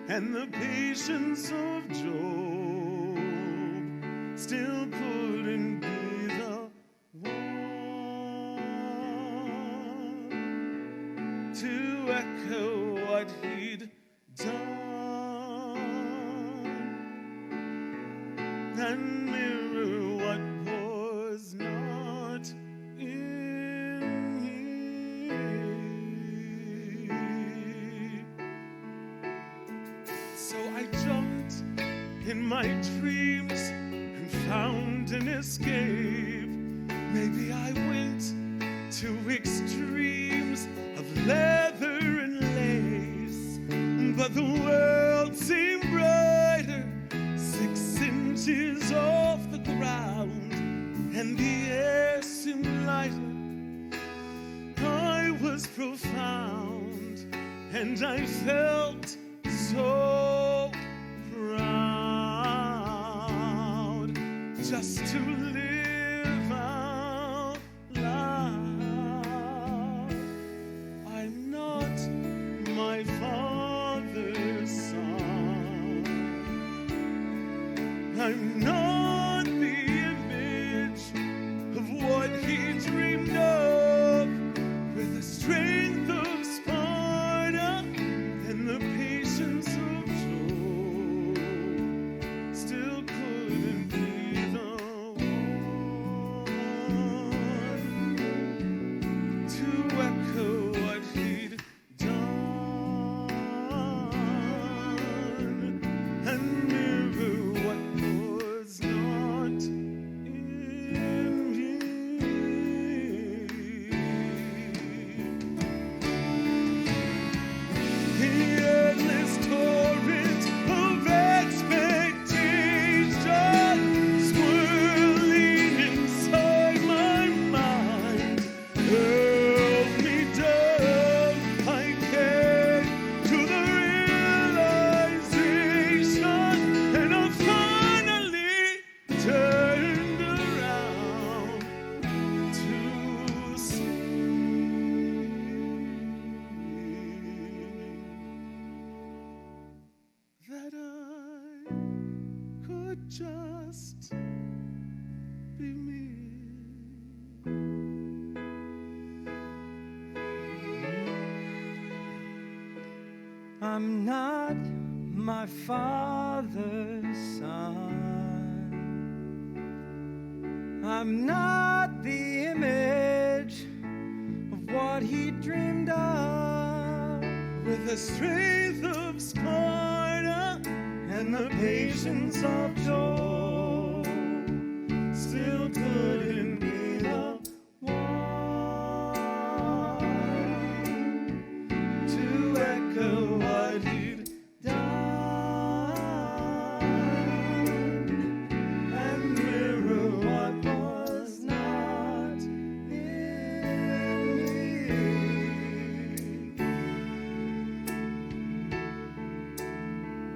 and the patience of Job. Still couldn't be the one to echo what he'd done and mirror what was not in him. So I jumped in my dreams and found an escape. Maybe I went to extremes of leather and lace, but the world seemed brighter 6 inches off the ground, and the air seemed lighter. I was profound, and I felt so proud just to live out loud. I'm not my father's son. I'm not the image of what he dreamed of, with the strength of Sparta and the patience of Job. Still couldn't be the one to echo what he'd done and mirror what was just be me. I'm not my father's son. I'm not the image of what he dreamed of. With the strength of Sparta and the patience of Job, still couldn't be the one to echo what he'd done and mirror what was not in me.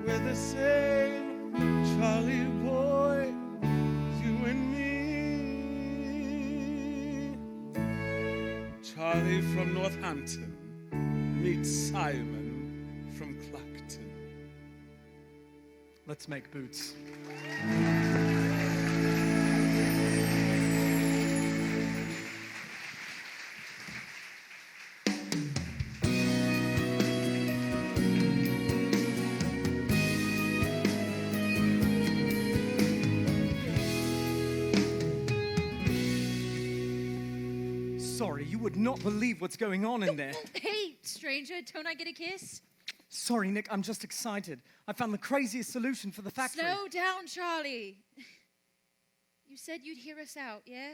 We're the same, Charlie boy, you and me. Charlie from Northampton meets Simon from Clacton. Let's make boots. Sorry, you would not believe what's going on in there. Hey, stranger, don't I get a kiss? Sorry, Nick, I'm just excited. I found the craziest solution for the factory. Slow down, Charlie. You said you'd hear us out, yeah?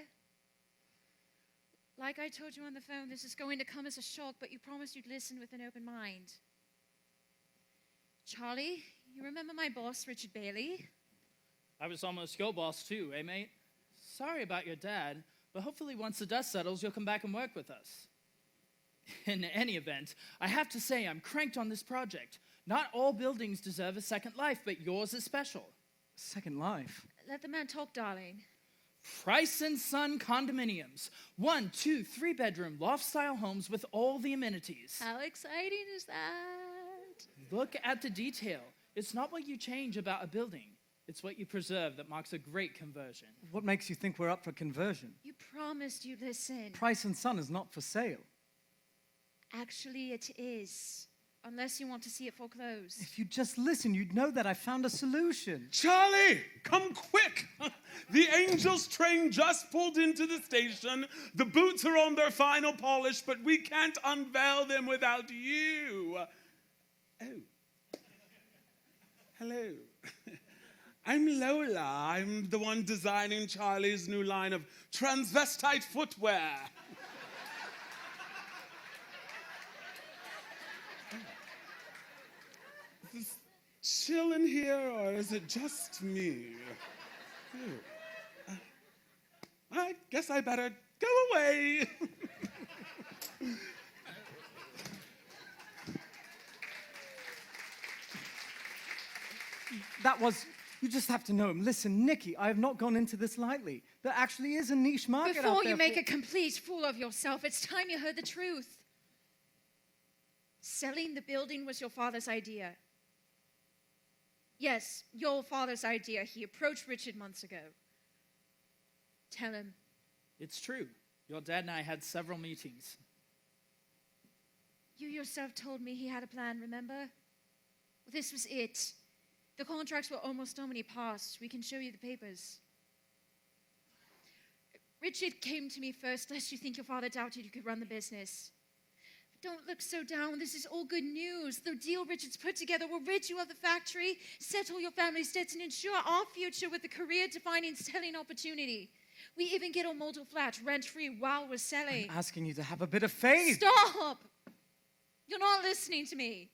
Like I told you on the phone, this is going to come as a shock, but you promised you'd listen with an open mind. Charlie, you remember my boss, Richard Bailey? I was almost your boss too, eh, mate? Sorry about your dad, but hopefully once the dust settles, you'll come back and work with us. In any event, I have to say I'm cranked on this project. Not all buildings deserve a second life, but yours is special. Second life? Let the man talk, darling. Price and Son condominiums. 1, 2, 3 bedroom, loft-style homes with all the amenities. How exciting is that? Look at the detail. It's not what you change about a building. It's what you preserve that marks a great conversion. What makes you think we're up for conversion? You promised you'd listen. Price and Son is not for sale. Actually, it is. Unless you want to see it foreclosed. If you'd just listen, you'd know that I found a solution. Charlie, come quick! The Angels train just pulled into the station. The boots are on their final polish, but we can't unveil them without you. Oh. Hello. I'm Lola. I'm the one designing Charlie's new line of transvestite footwear. Is this chill in here, or is it just me? I guess I better go away. That was... You just have to know him. Listen, Nikki, I have not gone into this lightly. There actually is a niche market out there. Before you make a complete fool of yourself, it's time you heard the truth. Selling the building was your father's idea. Yes, your father's idea. He approached Richard months ago. Tell him. It's true. Your dad and I had several meetings. You yourself told me he had a plan, remember? Well, this was it. The contracts were almost done when he passed. We can show you the papers. Richard came to me first, lest you think your father doubted you could run the business. But don't look so down. This is all good news. The deal Richard's put together will rid you of the factory, settle your family's debts, and ensure our future with a career-defining selling opportunity. We even get a model flat rent-free while we're selling. I'm asking you to have a bit of faith. Stop! You're not listening to me.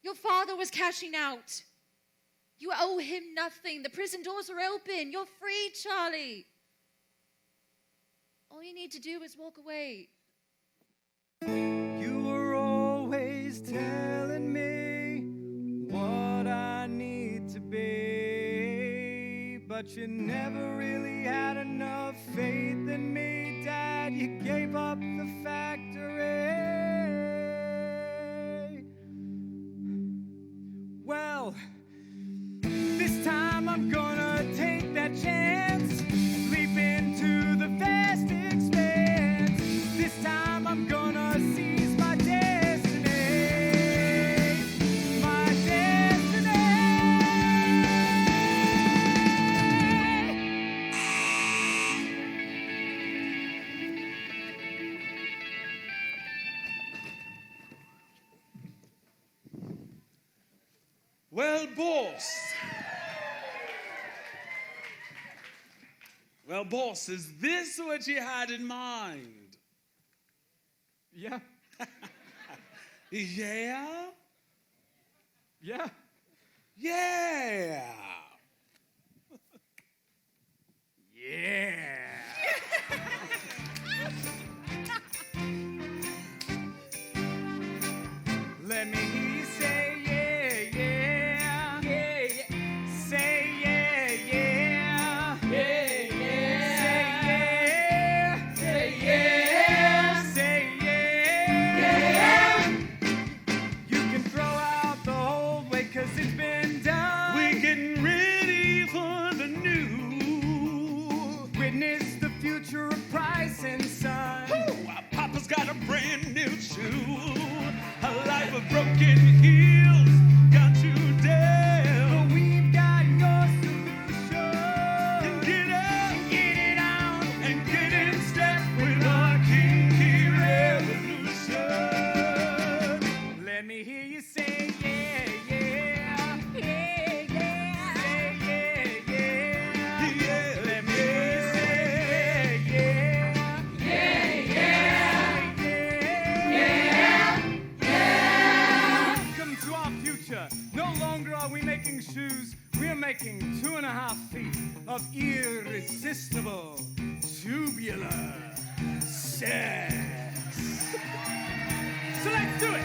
Your father was cashing out. You owe him nothing. The prison doors are open. You're free, Charlie. All you need to do is walk away. You were always telling me what I need to be, but you never really had enough faith in me, Dad. You gave up the factory. Well, this time I'm going boss. Well, boss, is this what you had in mind? Yeah. Yeah? Yeah. Yeah. Yeah. Let me hear you say yeah, yeah. Yeah, yeah. Say yeah, yeah. Yeah, yeah. Say yeah. Say yeah. You can throw out the old way 'cause it's been done. We're getting ready for the new. Witness the future of Price and Son. Ooh, our Papa's got a brand new shoe. A life of broken heels. Got to dare. But we've got your solution. And get up, Get it on. and get in step with our kinky revolution. Let me hear you say yeah, yeah. Yeah, yeah. Say yeah, yeah. Yeah, Let me hear you say yeah, yeah. Yeah, yeah. Welcome to our future. No longer are we making shoes. We're making 2.5 feet of irresistible tubular sex. So let's do it.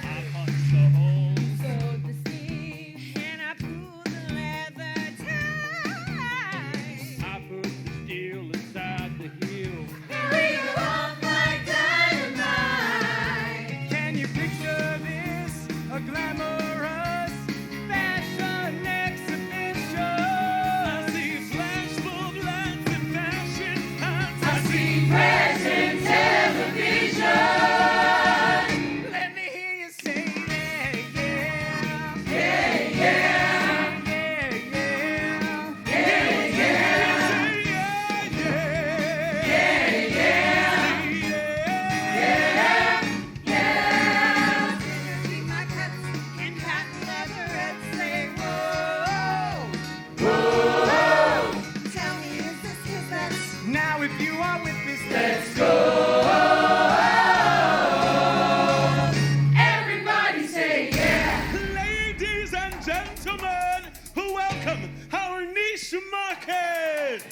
I punch the holes. Sewed the seam, and I pulled the leather tight. I put the steel inside the heel. We go off like dynamite. Can you picture this? A glamorous fashion exhibition. I see flashbulb lights and fashion heights. I see present television. Let me hear you say yeah, yeah. Yeah, yeah. Yeah, yeah. Yeah, yeah. Yeah, yeah. Yeah, yeah. Keep my cuts in patent leather and say, whoa. Whoa. Tell me, is this his best? Now if you are with this, Let's go. Everybody say yeah. Ladies and gentlemen, welcome our niche market.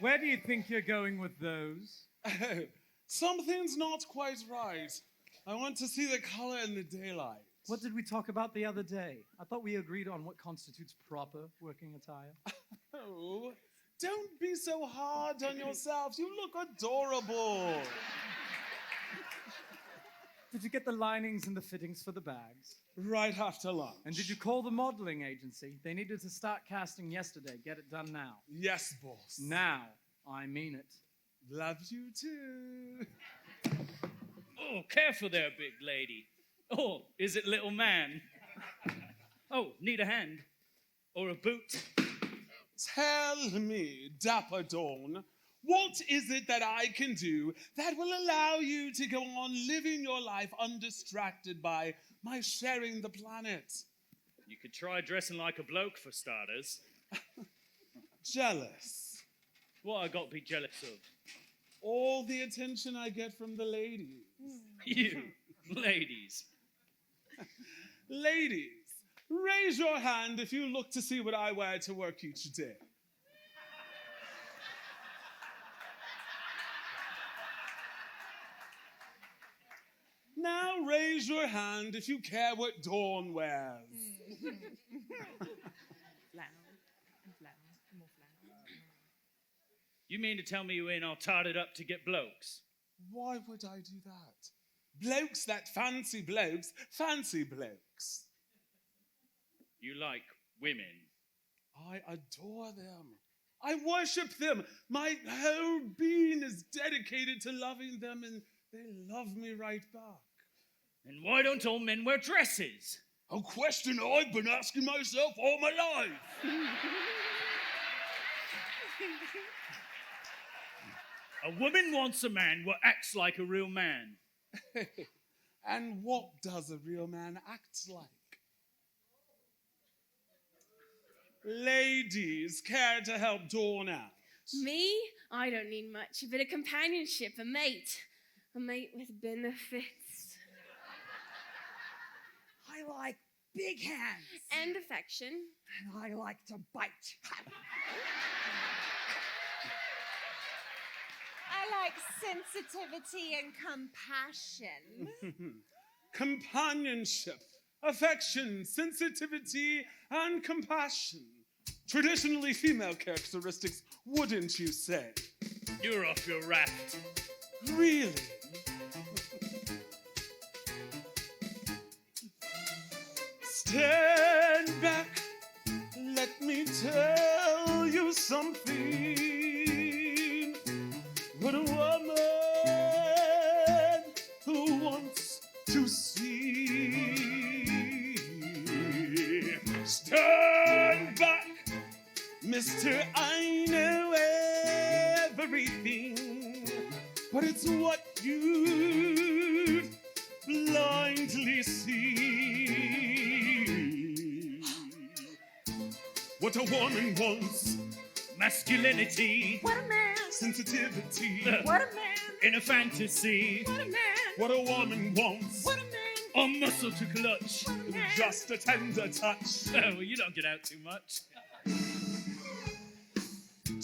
Where do you think you're going with those? Something's not quite right. I want to see the color in the daylight. What did we talk about the other day? I thought we agreed on what constitutes proper working attire. Oh, don't be so hard on yourself. You look adorable. Did you get the linings and the fittings for the bags? Right after lunch. And did you call the modeling agency? They needed to start casting yesterday. Get it done now. Yes, boss. Now. I mean it. Love you too. Oh, careful there, big lady. Oh, is it little man? Oh, need a hand? Or a boot? Tell me, Dapper Dawn, what is it that I can do that will allow you to go on living your life undistracted by my sharing the planet? You could try dressing like a bloke, for starters. Jealous. What I got to be jealous of? All the attention I get from the ladies. You, ladies. Ladies, raise your hand if you look to see what I wear to work each day. Now raise your hand if you care what Dawn wears. You mean to tell me you ain't all tarted up to get blokes? Why would I do that? Blokes that fancy blokes, fancy blokes. You like women? I adore them. I worship them. My whole being is dedicated to loving them, and they love me right back. Then why don't all men wear dresses? A question I've been asking myself all my life. A woman wants a man what acts like a real man. And what does a real man act like? Ladies, care to help Dawn out? Me? I don't need much. A bit of companionship, a mate. A mate with benefits. I like big hands. And affection. And I like to bite. I like sensitivity and compassion. Companionship, affection, sensitivity, and compassion. Traditionally female characteristics, wouldn't you say? You're off your raft. Really? Stand back, let me tell you something. What a woman who wants to see. Stand back, mister, I know everything, but it's what you blindly see. What a woman wants. Masculinity. What a man. Sensitivity. What a man. In a fantasy. What a man. What a woman wants. What a man. A muscle to clutch. Just a tender touch. Oh, well, you don't get out too much.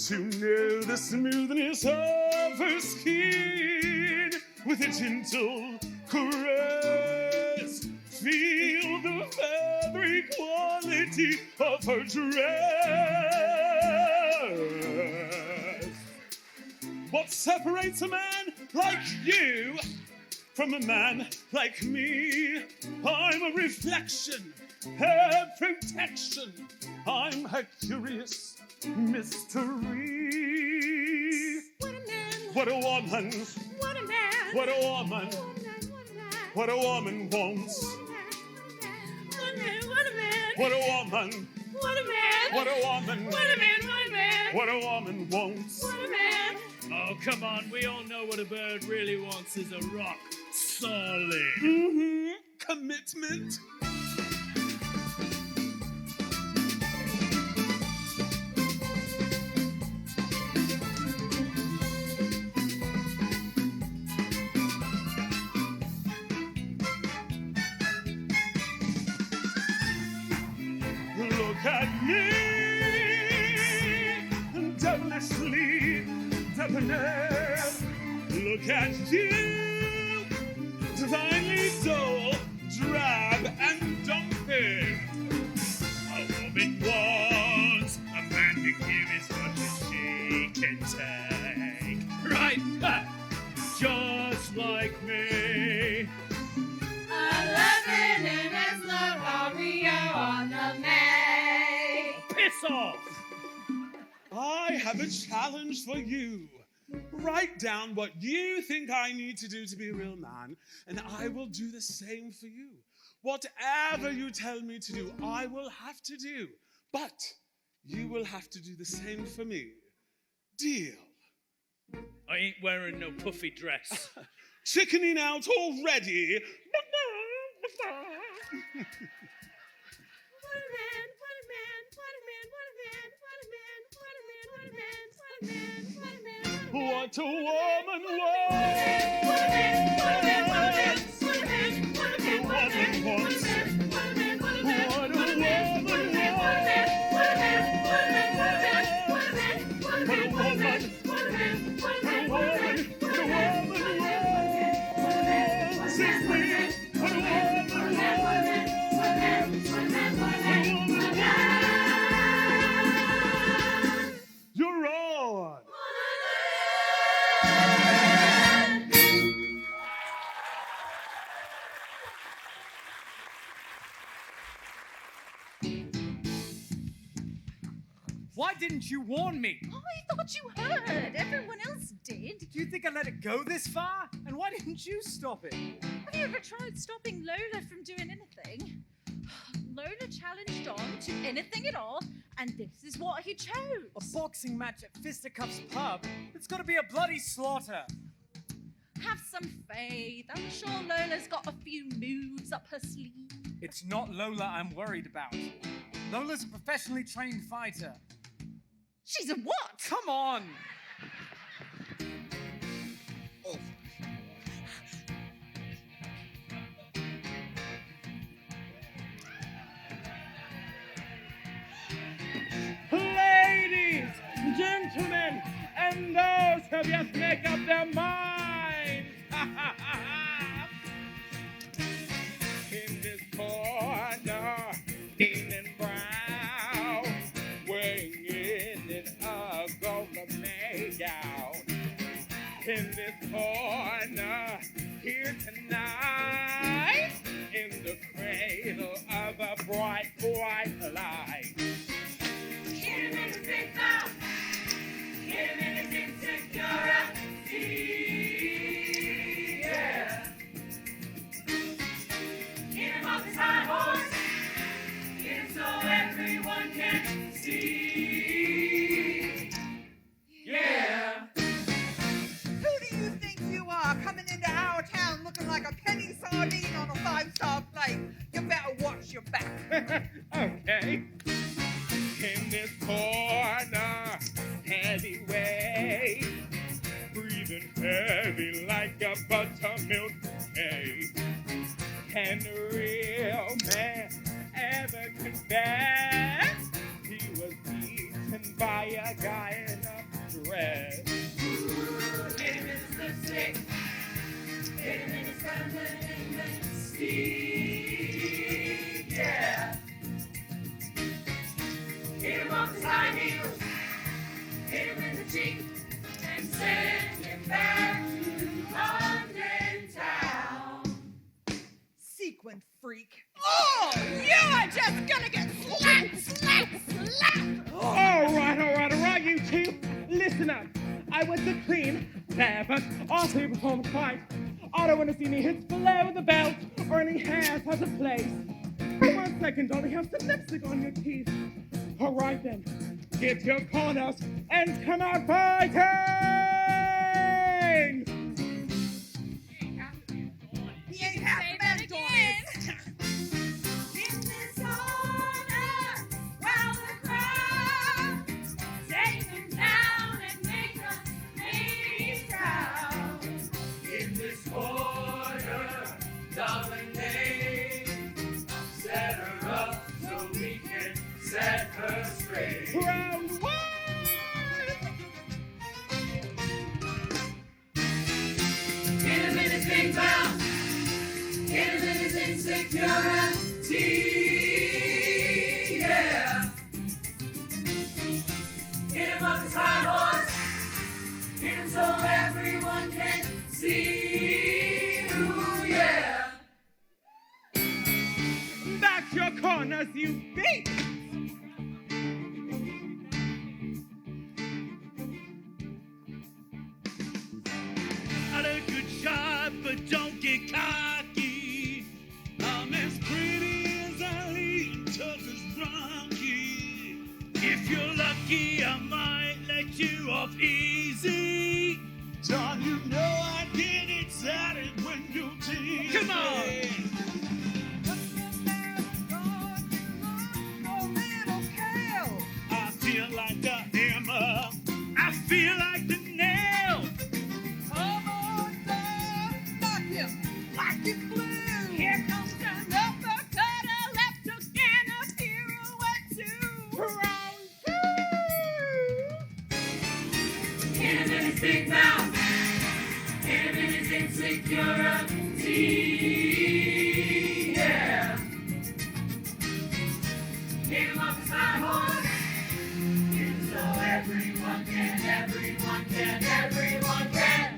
To know the smoothness of her skin with a gentle caress. Feel the feathery quality of her dress. What separates a man like you from a man like me? I'm a reflection, a protection. I'm her curious mystery. What a man. What a woman. What a man. What a woman. What a woman wants. What a man. What a man. What a woman. What a man. What a woman. What a man. What a man. What a woman wants. What a man. Oh, come on. We all know what a bird really wants is a rock solid. Mm-hmm. Commitment. Look at me, don't listen quickly, debonair. Look at you, divinely dull, drab and dumpy. A woman wants a man to give as much as she can take. Right, just like me. Piss off! I have a challenge for you. Write down what you think I need to do to be a real man, and I will do the same for you. Whatever you tell me to do, I will have to do. But you will have to do the same for me. Deal? I ain't wearing no puffy dress. Chickening out already? What a woman wants. What a woman wants. What a woman wants. What a You're on. Why didn't you warn me? I thought you heard. Everyone else did. Do you think I let it go this far? And why didn't you stop it? Have you ever tried stopping Lola from doing anything? Lola challenged Don to anything at all, and this is what he chose. A boxing match at Fisticuffs Pub? It's got to be a bloody slaughter. Have some faith. I'm sure Lola's got a few moves up her sleeve. It's not Lola I'm worried about. Lola's a professionally trained fighter. She's a what? Come on! Ladies, gentlemen, and those who just make up their minds. In this corner, Dean and Brown, weighing in and gonna make out. In this corner, here tonight, in the cradle of a bright, bright light. Hit him in the big mouth. Hit him in his insecurity. Yeah. Hit him off his high horse. Hit him so everyone can see. Yeah. Who do you think you are, coming into our town looking like a penny sardine on a five-star plate? You better watch your back. Okay. In this corner, heavyweight, breathing heavy like a buttermilk cake. Can a real man ever confess he was beaten by a guy in a dress? Hit him in his lipstick. Hit him in his feminine mystique. Yeah. Hit him off his high heels. Hit him in the cheek. And send him back to London town. Sequin freak. Oh, you are just gonna get slapped, slapped, slapped. All right, you two. Listen up. I was the clean, fair, but also perform quite. I don't want to see any hits below the belt or any hairs out of place. For 1 second, Dolly, have some lipstick on your teeth. All right then, get your corners and come out fighting! He ain't half bad, Doris. In this corner, while the crowd take him down and make the ladies proud. In this corner, dominate. Set her up so we can set her straight. Round one! be found. Hidden in his insecurity. Yeah. Hit him up his high horse. Hit him so everyone can see. Ooh, yeah. Back your corners, you beat! Not a good shot, but don't get cocky. I'm as pretty as Ali, tough as Bronchi. If you're lucky, I might let you off easy. John, you know I get excited when you tease Come on! me. I feel like a hammer. I feel like the nail. Come on down, knock him like it's blue. Here comes an uppercut, a left hook, and a pirouette too. Round two. Hit him in his big mouth. Hit him in his insecurity. Yeah. Hit him up his high horse. Hit him so everyone can, everyone can, everyone can.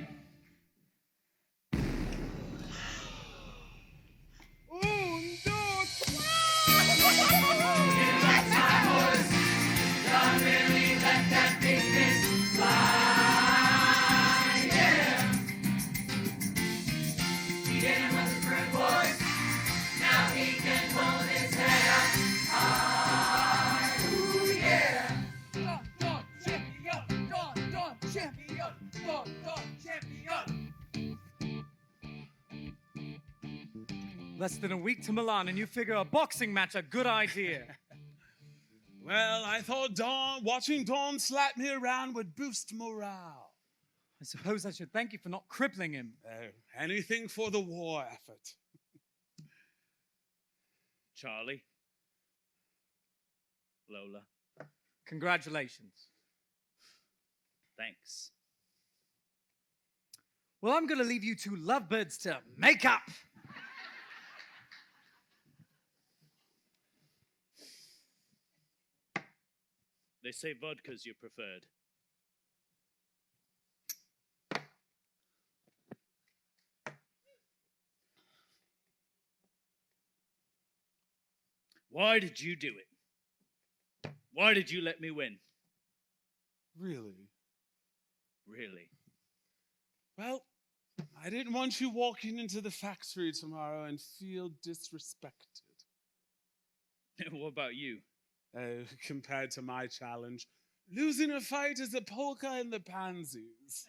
Less than a week to Milan, and you figure a boxing match a good idea. Well, I thought watching Dawn slap me around would boost morale. I suppose I should thank you for not crippling him. Anything for the war effort. Charlie. Lola. Congratulations. Thanks. Well, I'm going to leave you two lovebirds to make up. They say vodka's your preferred. Why did you do it? Why did you let me win? Really? Really? Well, I didn't want you walking into the factory tomorrow and feel disrespected. What about you? Compared to my challenge, losing a fight is a polka in the pansies.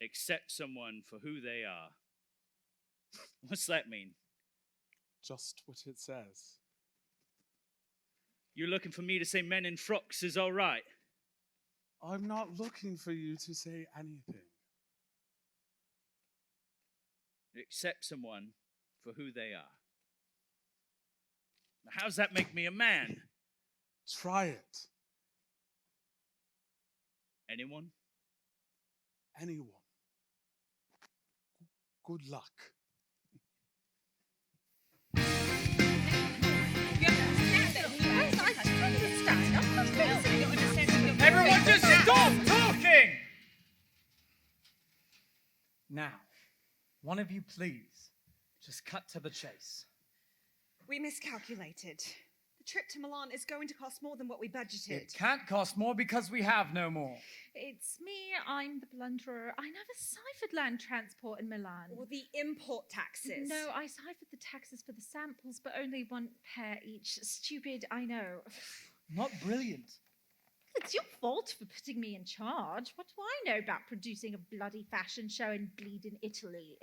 Accept someone for who they are. What's that mean? Just what it says. You're looking for me to say men in frocks is all right. I'm not looking for you to say anything. Accept someone for who they are. Now, how's that make me a man? Try it. Anyone? Anyone. Good luck. Everyone just stop talking! Now, one of you please, just cut to the chase. We miscalculated. The trip to Milan is going to cost more than what we budgeted. It can't cost more because we have no more. It's me, I'm the blunderer. I never ciphered land transport in Milan. Or the import taxes. No, I ciphered the taxes for the samples, but only one pair each. Stupid, I know. Not brilliant. It's your fault for putting me in charge. What do I know about producing a bloody fashion show in bleeding Italy?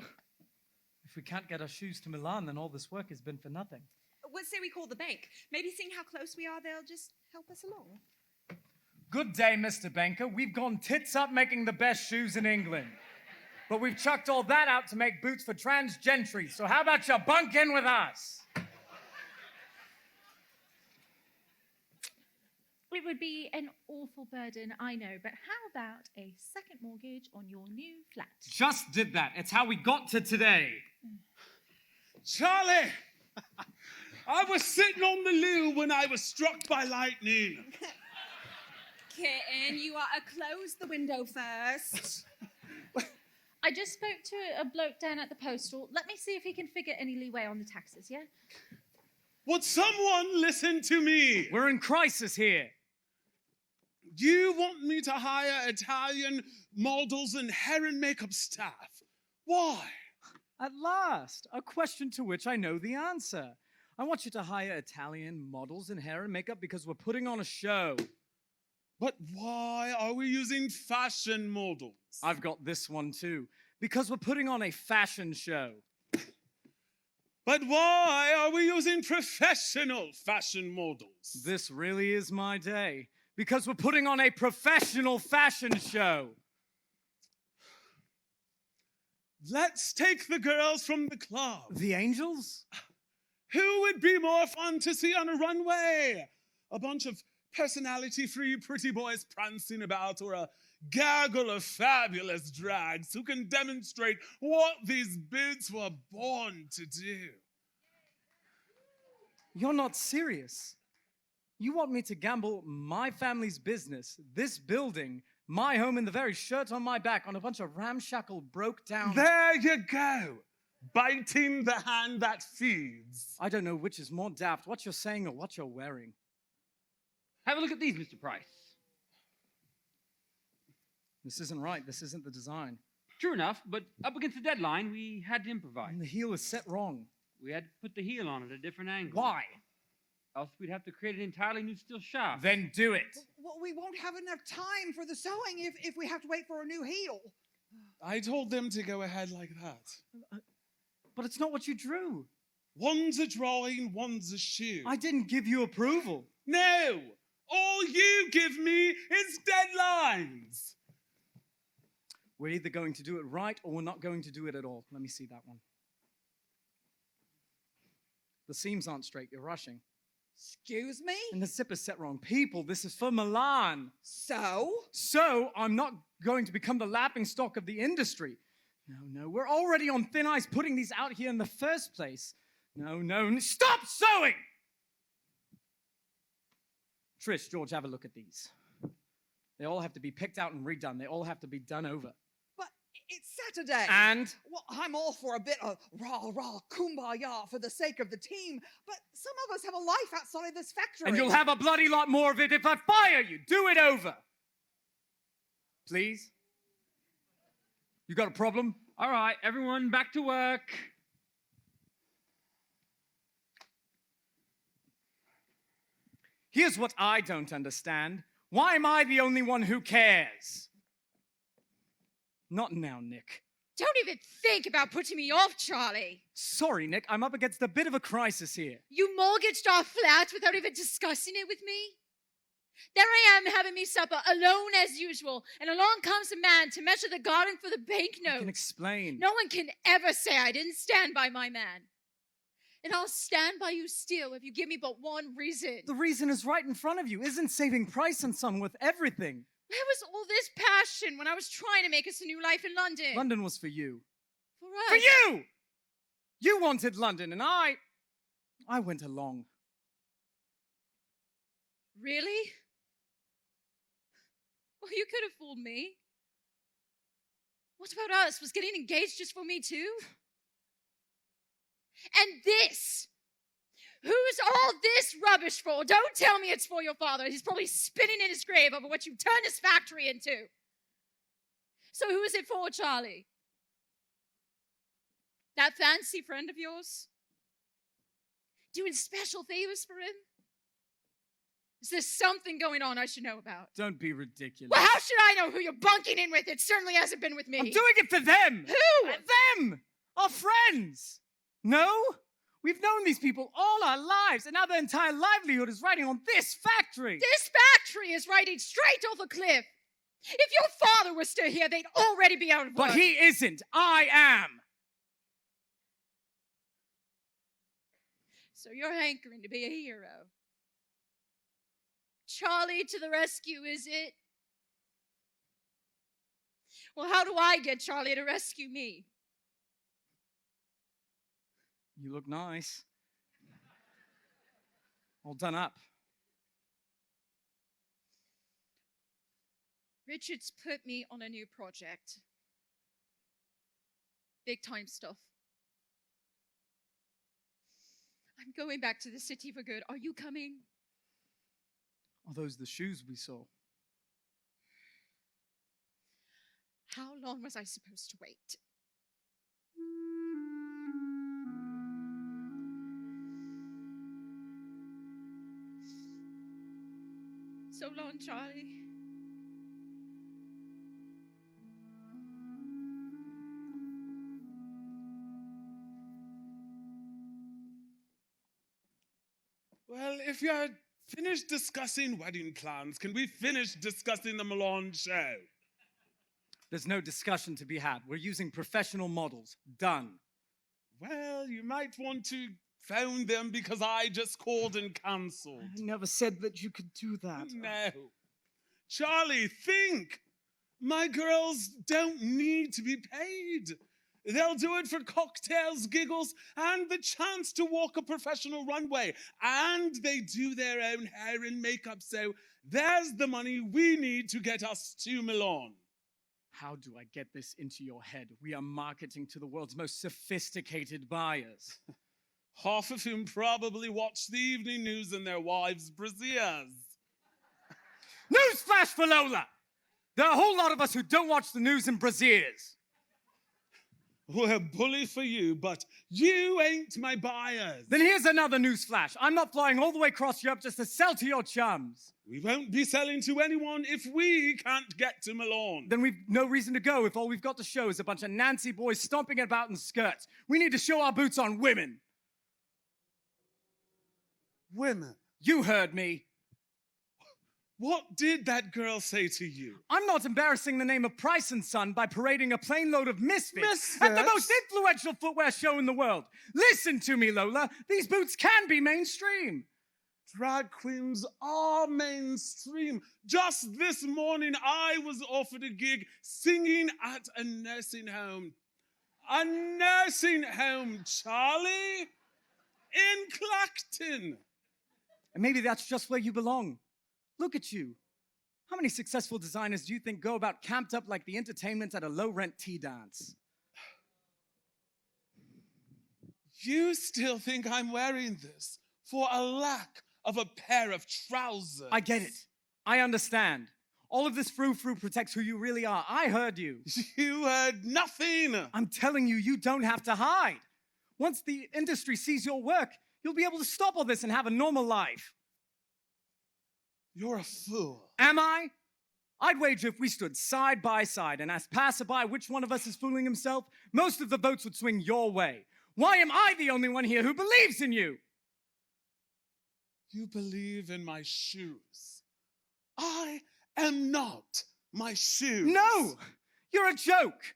If we can't get our shoes to Milan, then all this work has been for nothing. Let's say we call the bank. Maybe seeing how close we are, they'll just help us along. Good day, Mr. Banker. We've gone tits up making the best shoes in England. But we've chucked all that out to make boots for trans gentry. So how about you bunk in with us? It would be an awful burden, I know, but how about a second mortgage on your new flat? Just did that. It's how we got to today. Charlie! I was sitting on the loo when I was struck by lightning. Kitten, you ought to close the window first. I just spoke to a bloke down at the postal. Let me see if he can figure any leeway on the taxes, yeah? Would someone listen to me? We're in crisis here. You want me to hire Italian models and hair and makeup staff? Why? At last, a question to which I know the answer. I want you to hire Italian models and hair and makeup because we're putting on a show. But why are we using fashion models? I've got this one too. Because we're putting on a fashion show. But why are we using professional fashion models? This really is my day. Because we're putting on a professional fashion show. Let's take the girls from the club. The Angels? Who would be more fun to see on a runway? A bunch of personality-free pretty boys prancing about, or a gaggle of fabulous drags who can demonstrate what these bids were born to do? You're not serious. You want me to gamble my family's business, this building, my home, and the very shirt on my back on a bunch of ramshackle, broke down... There you go! Biting the hand that feeds. I don't know which is more daft, what you're saying or what you're wearing. Have a look at these, Mr. Price. This isn't right. This isn't the design. True enough, but up against the deadline, we had to improvise. And the heel is set wrong. We had to put the heel on at a different angle. Why? Else we'd have to create an entirely new steel shaft. Then do it. Well, we won't have enough time for the sewing if we have to wait for a new heel. I told them to go ahead like that. But it's not what you drew. One's a drawing, one's a shoe. I didn't give you approval. No! All you give me is deadlines! We're either going to do it right or we're not going to do it at all. Let me see that one. The seams aren't straight. You're rushing. Excuse me? And the zip is set wrong. People, this is for Milan. So? So, I'm not going to become the laughing stock of the industry. No, we're already on thin ice putting these out here in the first place. No, stop sewing! Trish, George, have a look at these. They all have to be picked out and redone. They all have to be done over. But it's Saturday. And? Well, I'm all for a bit of rah, kumbaya for the sake of the team, but some of us have a life outside of this factory. And you'll have a bloody lot more of it if I fire you. Do it over. Please? You got a problem? All right, everyone back to work. Here's what I don't understand. Why am I the only one who cares? Not now, Nick. Don't even think about putting me off, Charlie. Sorry, Nick. I'm up against a bit of a crisis here. You mortgaged our flat without even discussing it with me? There I am having me supper alone as usual, and along comes a man to measure the garden for the banknote. I can explain. No one can ever say I didn't stand by my man. And I'll stand by you still if you give me but one reason. The reason is right in front of you. Isn't saving price on some with everything? Where was all this passion when I was trying to make us a new life in London? London was for you. For us. For you! You wanted London, and I went along. Really? Well, you could have fooled me. What about us? Was getting engaged just for me too? And this? Who's all this rubbish for? Don't tell me it's for your father. He's probably spinning in his grave over what you turned his factory into. So who is it for, Charlie? That fancy friend of yours? Doing special favors for him? Is there something going on I should know about? Don't be ridiculous. Well, how should I know who you're bunking in with? It certainly hasn't been with me. I'm doing it for them. Who? Them! Our friends. No? We've known these people all our lives, and now their entire livelihood is riding on this factory. This factory is riding straight off a cliff. If your father was still here, they'd already be out of work. But he isn't. I am. So you're hankering to be a hero. Charlie to the rescue, is it? Well, how do I get Charlie to rescue me? You look nice. All done up. Richard's put me on a new project. Big time stuff. I'm going back to the city for good. Are you coming? Are those the shoes we saw? How long was I supposed to wait? So long, Charlie. Well, if you're finished discussing wedding plans, can we finish discussing the Milan show? There's no discussion to be had. We're using professional models. Done. Well, you might want to phone them because I just called and cancelled. I never said that you could do that. No. Charlie, think! My girls don't need to be paid. They'll do it for cocktails, giggles, and the chance to walk a professional runway. And they do their own hair and makeup, so there's the money we need to get us to Milan. How do I get this into your head? We are marketing to the world's most sophisticated buyers. Half of whom probably watch the evening news in their wives' brassieres. Newsflash for Lola! There are a whole lot of us who don't watch the news in brassieres. Well, bully for you, but you ain't my buyers. Then here's another newsflash. I'm not flying all the way across Europe just to sell to your chums. We won't be selling to anyone if we can't get to Milan. Then we've no reason to go if all we've got to show is a bunch of Nancy boys stomping about in skirts. We need to show our boots on women. Women? You heard me. What did that girl say to you? I'm not embarrassing the name of Price & Son by parading a plain load of misfits at the most influential footwear show in the world. Listen to me, Lola. These boots can be mainstream. Drag queens are mainstream. Just this morning, I was offered a gig singing at a nursing home. A nursing home, Charlie? In Clacton. And maybe that's just where you belong. Look at you. How many successful designers do you think go about camped up like the entertainment at a low-rent tea dance? You still think I'm wearing this for a lack of a pair of trousers? I get it. I understand. All of this frou-frou protects who you really are. I heard you. You heard nothing. I'm telling you, you don't have to hide. Once the industry sees your work, you'll be able to stop all this and have a normal life. You're a fool. Am I? I'd wager if we stood side by side and asked passerby which one of us is fooling himself, most of the votes would swing your way. Why am I the only one here who believes in you? You believe in my shoes. I am not my shoes. No! You're a joke.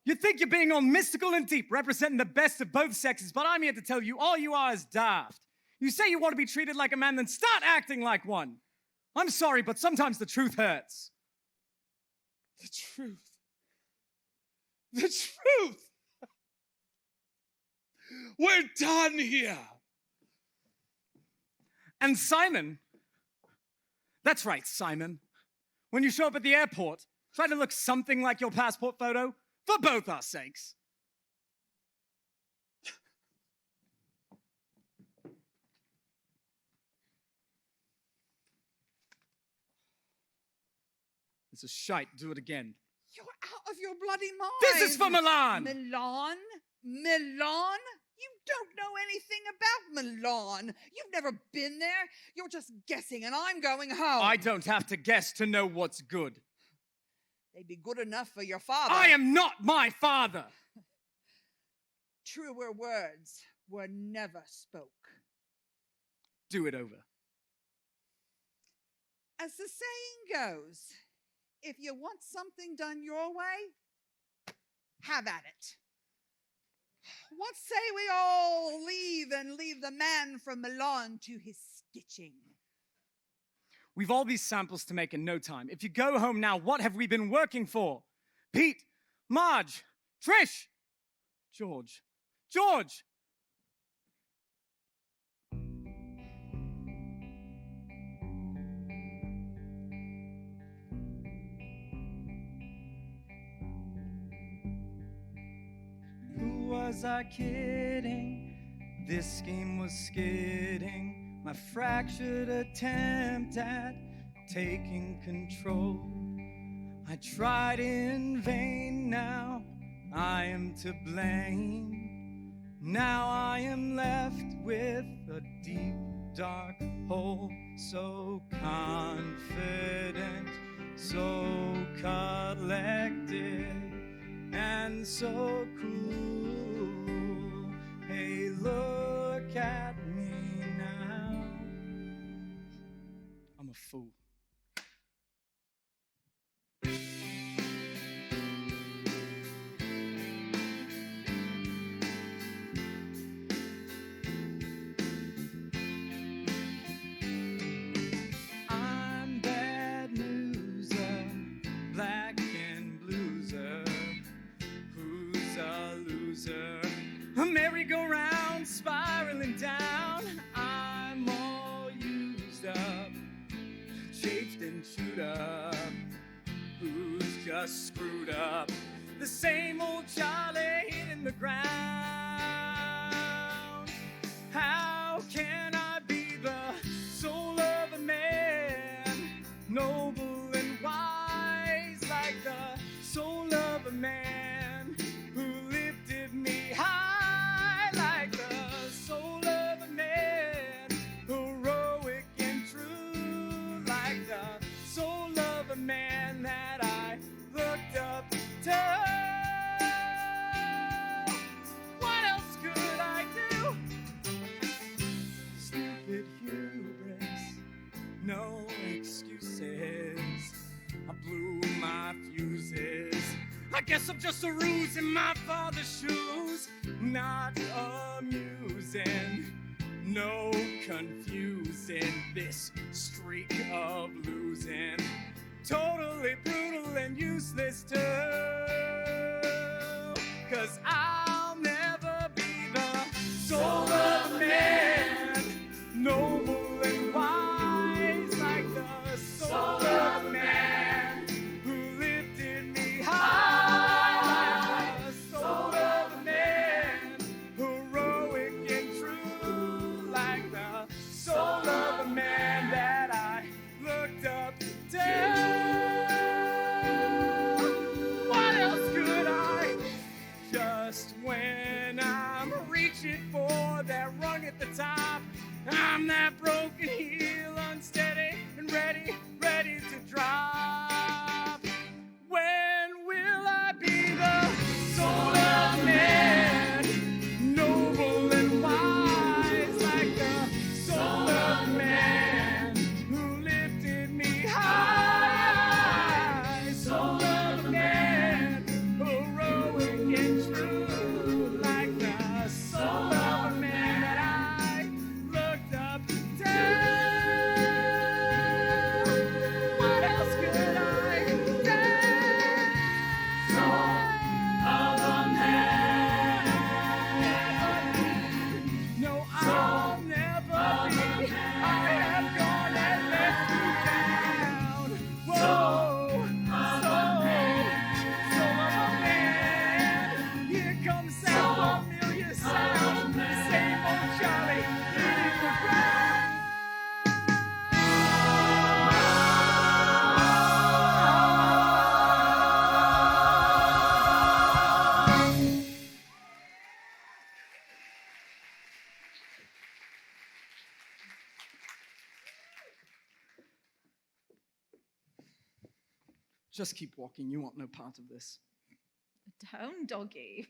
You think you're being all mystical and deep, representing the best of both sexes, but I'm here to tell you all you are is daft. You say you want to be treated like a man, then start acting like one. I'm sorry, but sometimes the truth hurts. The truth. The truth. We're done here. And Simon, that's right, Simon. When you show up at the airport, try to look something like your passport photo, for both our sakes. It's a shite. Do it again. You're out of your bloody mind. This is for Milan. Milan? Milan? You don't know anything about Milan. You've never been there. You're just guessing, and I'm going home. I don't have to guess to know what's good. They'd be good enough for your father. I am not my father. Truer words were never spoke. Do it over. As the saying goes, if you want something done your way, have at it. What say we all leave and leave the man from Milan to his stitching? We've all these samples to make in no time. If you go home now, what have we been working for? Pete, Marge, Trish, George. Who was I kidding? This scheme was skidding. My fractured attempt at taking control. I tried in vain, now I am to blame. Now I am left with a deep, dark hole. So confident, so collected, and so cool. Hey, look at me now. I'm a fool. I'm bad newser, black and blueser. Who's a loser? A merry-go-round spiraling down. I'm all used up, chafed and chewed up. Who's just screwed up? The same old Charlie in the ground. How can I be the soul of a man, noble and wise, like the soul of a man who lifted me high, like the soul of a man, heroic and true, like the soul of a man that I looked up to. What else could I do? Stupid hubris, no excuses. I blew my fuses. I guess I'm just a ruse in my father's shoes. Not amusing, no confusing this streak of losing. Totally brutal and useless too. 'Cause I'll never be the soul of a man, noble and wise, like the soul of a man who lifted me high, like the soul of a man, heroic and true, like the soul of a man that I looked up to. What else could I? Just when I'm reaching for that rung at the top, I'm that broken heel, unsteady and ready to drop. When will I be the soul of man, noble and wise, like the soul of man who lifted me high, soul of man, heroic and true, like the soul of a man that I looked up to. What else could I say? Soul of a man. No, I'll never be. I have gone and let you down. Whoa, soul of a man. Here comes that familiar sound. Same old Charlie hitting the ground. Just keep walking. You want no part of this. Down, doggy.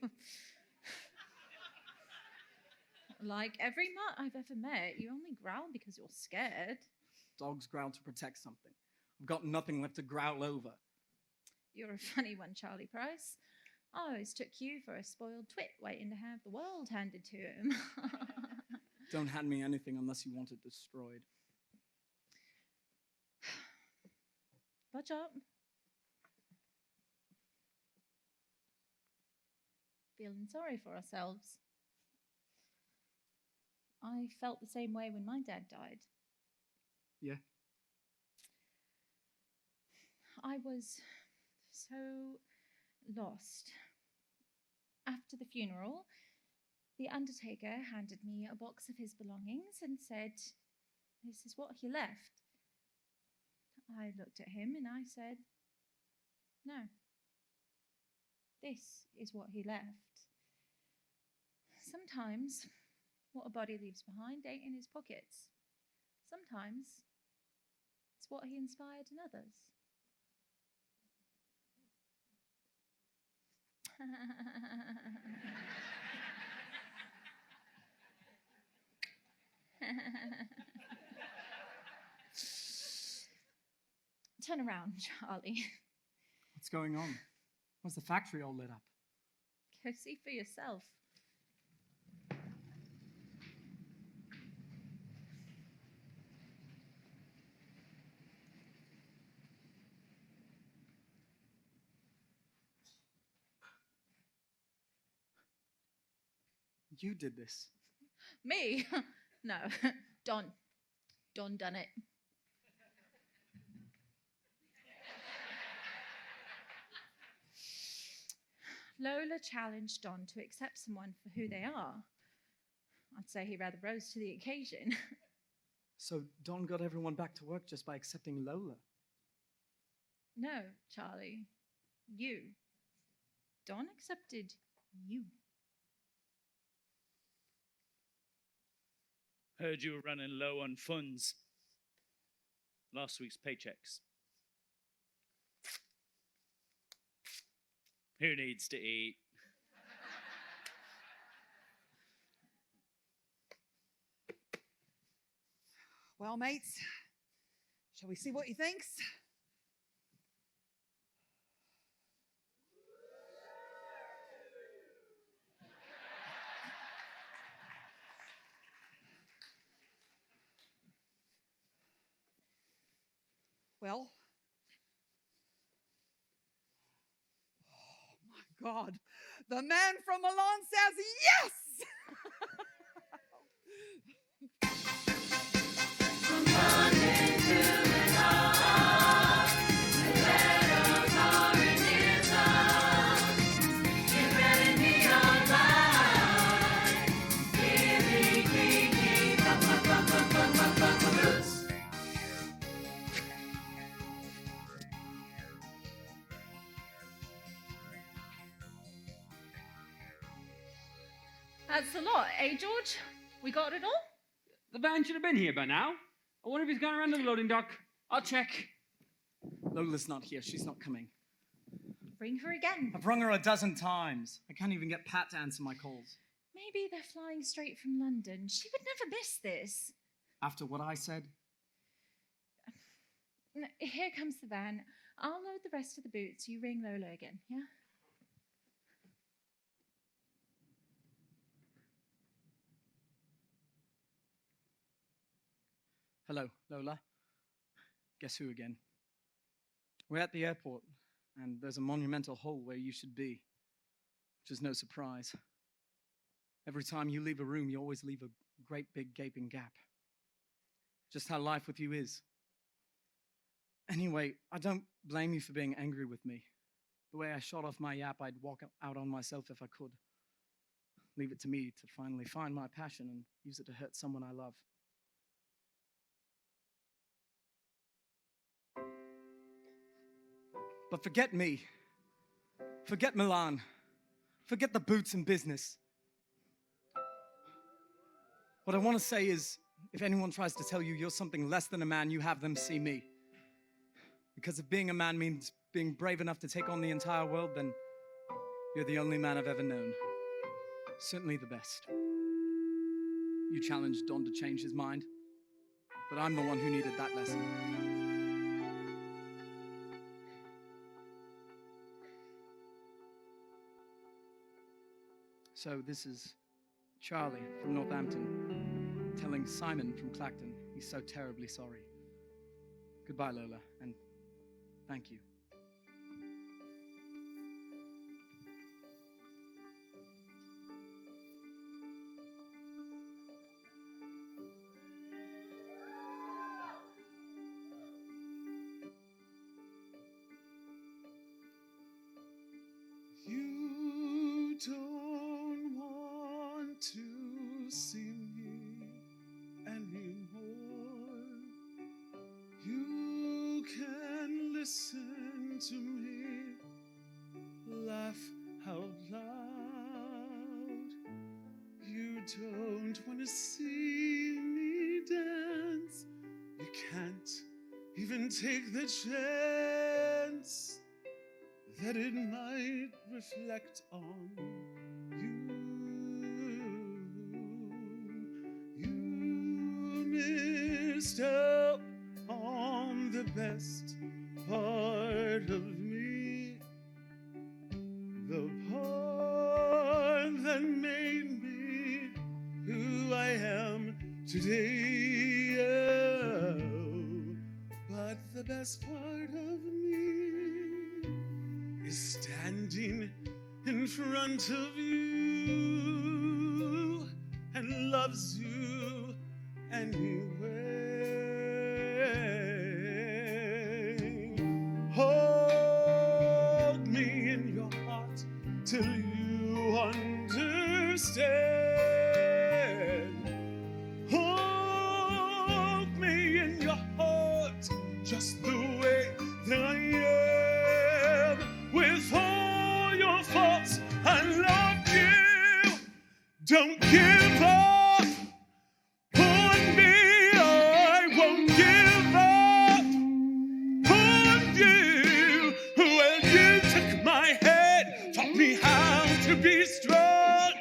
Like every mutt I've ever met, you only growl because you're scared. Dogs growl to protect something. I've got nothing left to growl over. You're a funny one, Charlie Price. I always took you for a spoiled twit waiting to have the world handed to him. Don't hand me anything unless you want it destroyed. Budge up. Feeling sorry for ourselves. I felt the same way when my dad died. Yeah? I was so lost. After the funeral, the undertaker handed me a box of his belongings and said, "This is what he left." I looked at him and I said, "No. This is what he left." Sometimes what a body leaves behind ain't in his pockets. Sometimes it's what he inspired in others. Turn around, Charlie. What's going on? Why's the factory all lit up? Go see for yourself. You did this. Me? No, Don. Don done it. Lola challenged Don to accept someone for who they are. I'd say he rather rose to the occasion. So Don got everyone back to work just by accepting Lola. No, Charlie. You. Don accepted you. Heard you were running low on funds. Last week's paychecks. Who needs to eat? Well, mates, shall we see what he thinks? Well, oh my God, the man from Milan says yes! From London to Milan, the letters are in his eyes. Get ready to be online. Really Kinky, roots. That's a lot, eh, George? We got it all? The van should have been here by now. I wonder if he's gone around to the loading dock. I'll check. Lola's not here. She's not coming. Ring her again. I've rung her a dozen times. I can't even get Pat to answer my calls. Maybe they're flying straight from London. She would never miss this. After what I said? Here comes the van. I'll load the rest of the boots. You ring Lola again, yeah? Hello, Lola. Guess who again? We're at the airport, and there's a monumental hole where you should be, which is no surprise. Every time you leave a room, you always leave a great big gaping gap. Just how life with you is. Anyway, I don't blame you for being angry with me. The way I shot off my yap, I'd walk out on myself if I could. Leave it to me to finally find my passion and use it to hurt someone I love. But forget me. Forget Milan. Forget the boots and business. What I want to say is, if anyone tries to tell you you're something less than a man, you have them see me. Because if being a man means being brave enough to take on the entire world, then you're the only man I've ever known. Certainly the best. You challenged Don to change his mind, but I'm the one who needed that lesson. So this is Charlie from Northampton telling Simon from Clacton he's so terribly sorry. Goodbye, Lola, and Thank you. You don't want to see me anymore. You can listen to me laugh out loud. You don't want to see me dance. You can't even take the chance that it might reflect on you. You missed out on the best part of me, the part that made me who I am today. Oh, but the best part of me is standing in front of you and loves you anyway. Hold me in your heart till you understand. Hold me in your heart just the way that I am. With all your faults, I love you. Don't give up on me. I won't give up on you. Well, you took my head, taught me how to be strong.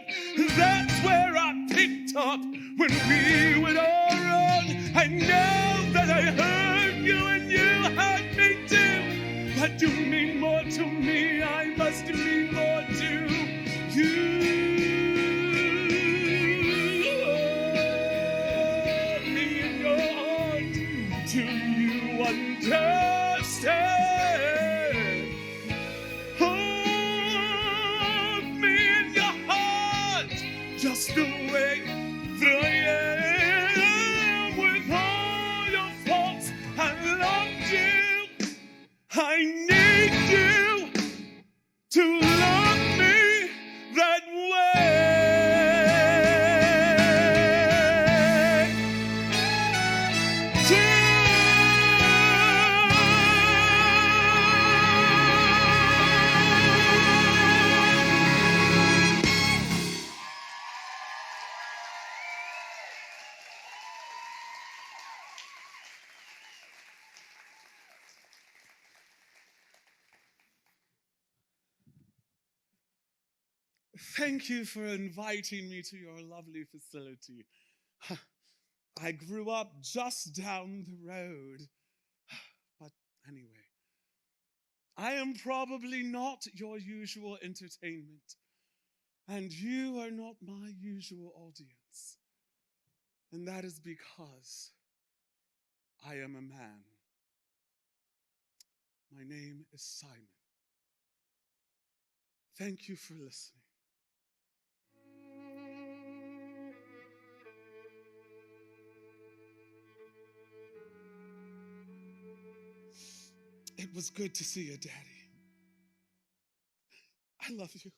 That's where I picked up when we went all wrong. I know that I hurt you and you hurt me too. But you mean more to me, I must mean more to you. Hold me in your heart till you understand. Hold me in your heart just the way that I am. With all your faults, I loved you. I need you to love me that way. Thank you for inviting me to your lovely facility. I grew up just down the road. But anyway, I am probably not your usual entertainment, and you are not my usual audience. And that is because I am a man. My name is Simon. Thank you for listening. It was good to see you, Daddy. I love you.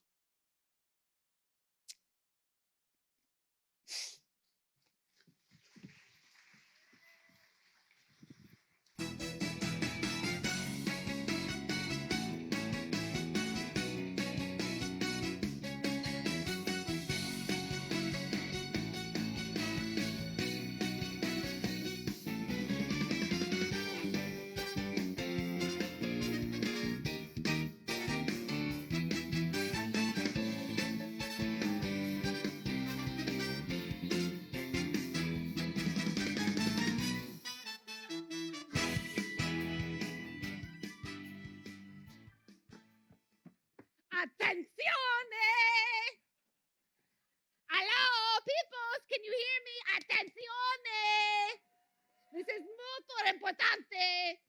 Attenzione! Hello, peoples, can you hear me? Attenzione! This is molto importante.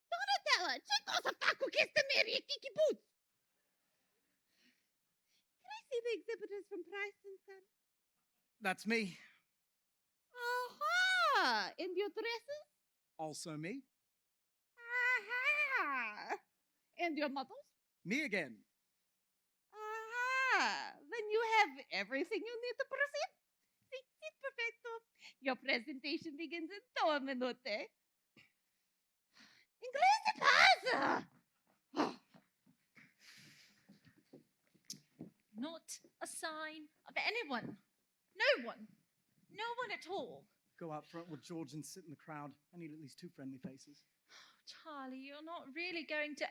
Donatella, from Price and Son? That's me. Aha! And your dresses? Also me. Aha! And your models? Me again. Aha! Then you have everything you need to present. Sit perfecto. Your presentation begins in 2 minutes. Inglese pasa! Not a sign of anyone. No one. No one at all. Go out front with George and sit in the crowd. I need at least 2 friendly faces. Charlie, you're not really going to...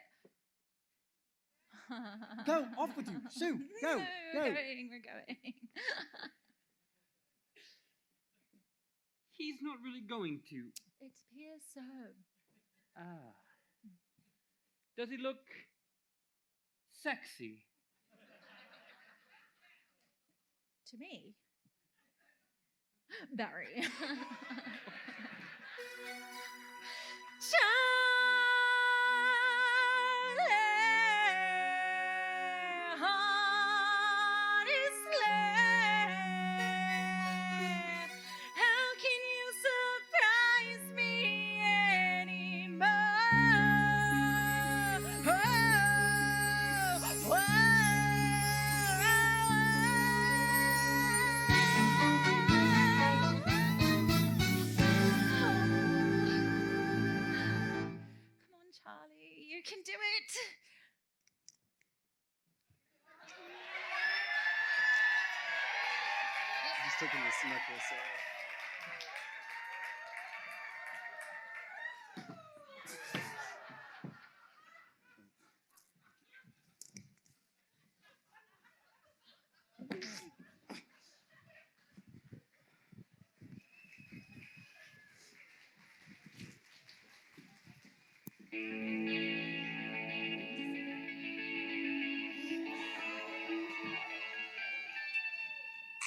Go, off with you. Sue, go, No, go. we're going. He's not really going to. It appears so. Ah. Does he look sexy? To me? Very. You can do it. Just taking this necklace off.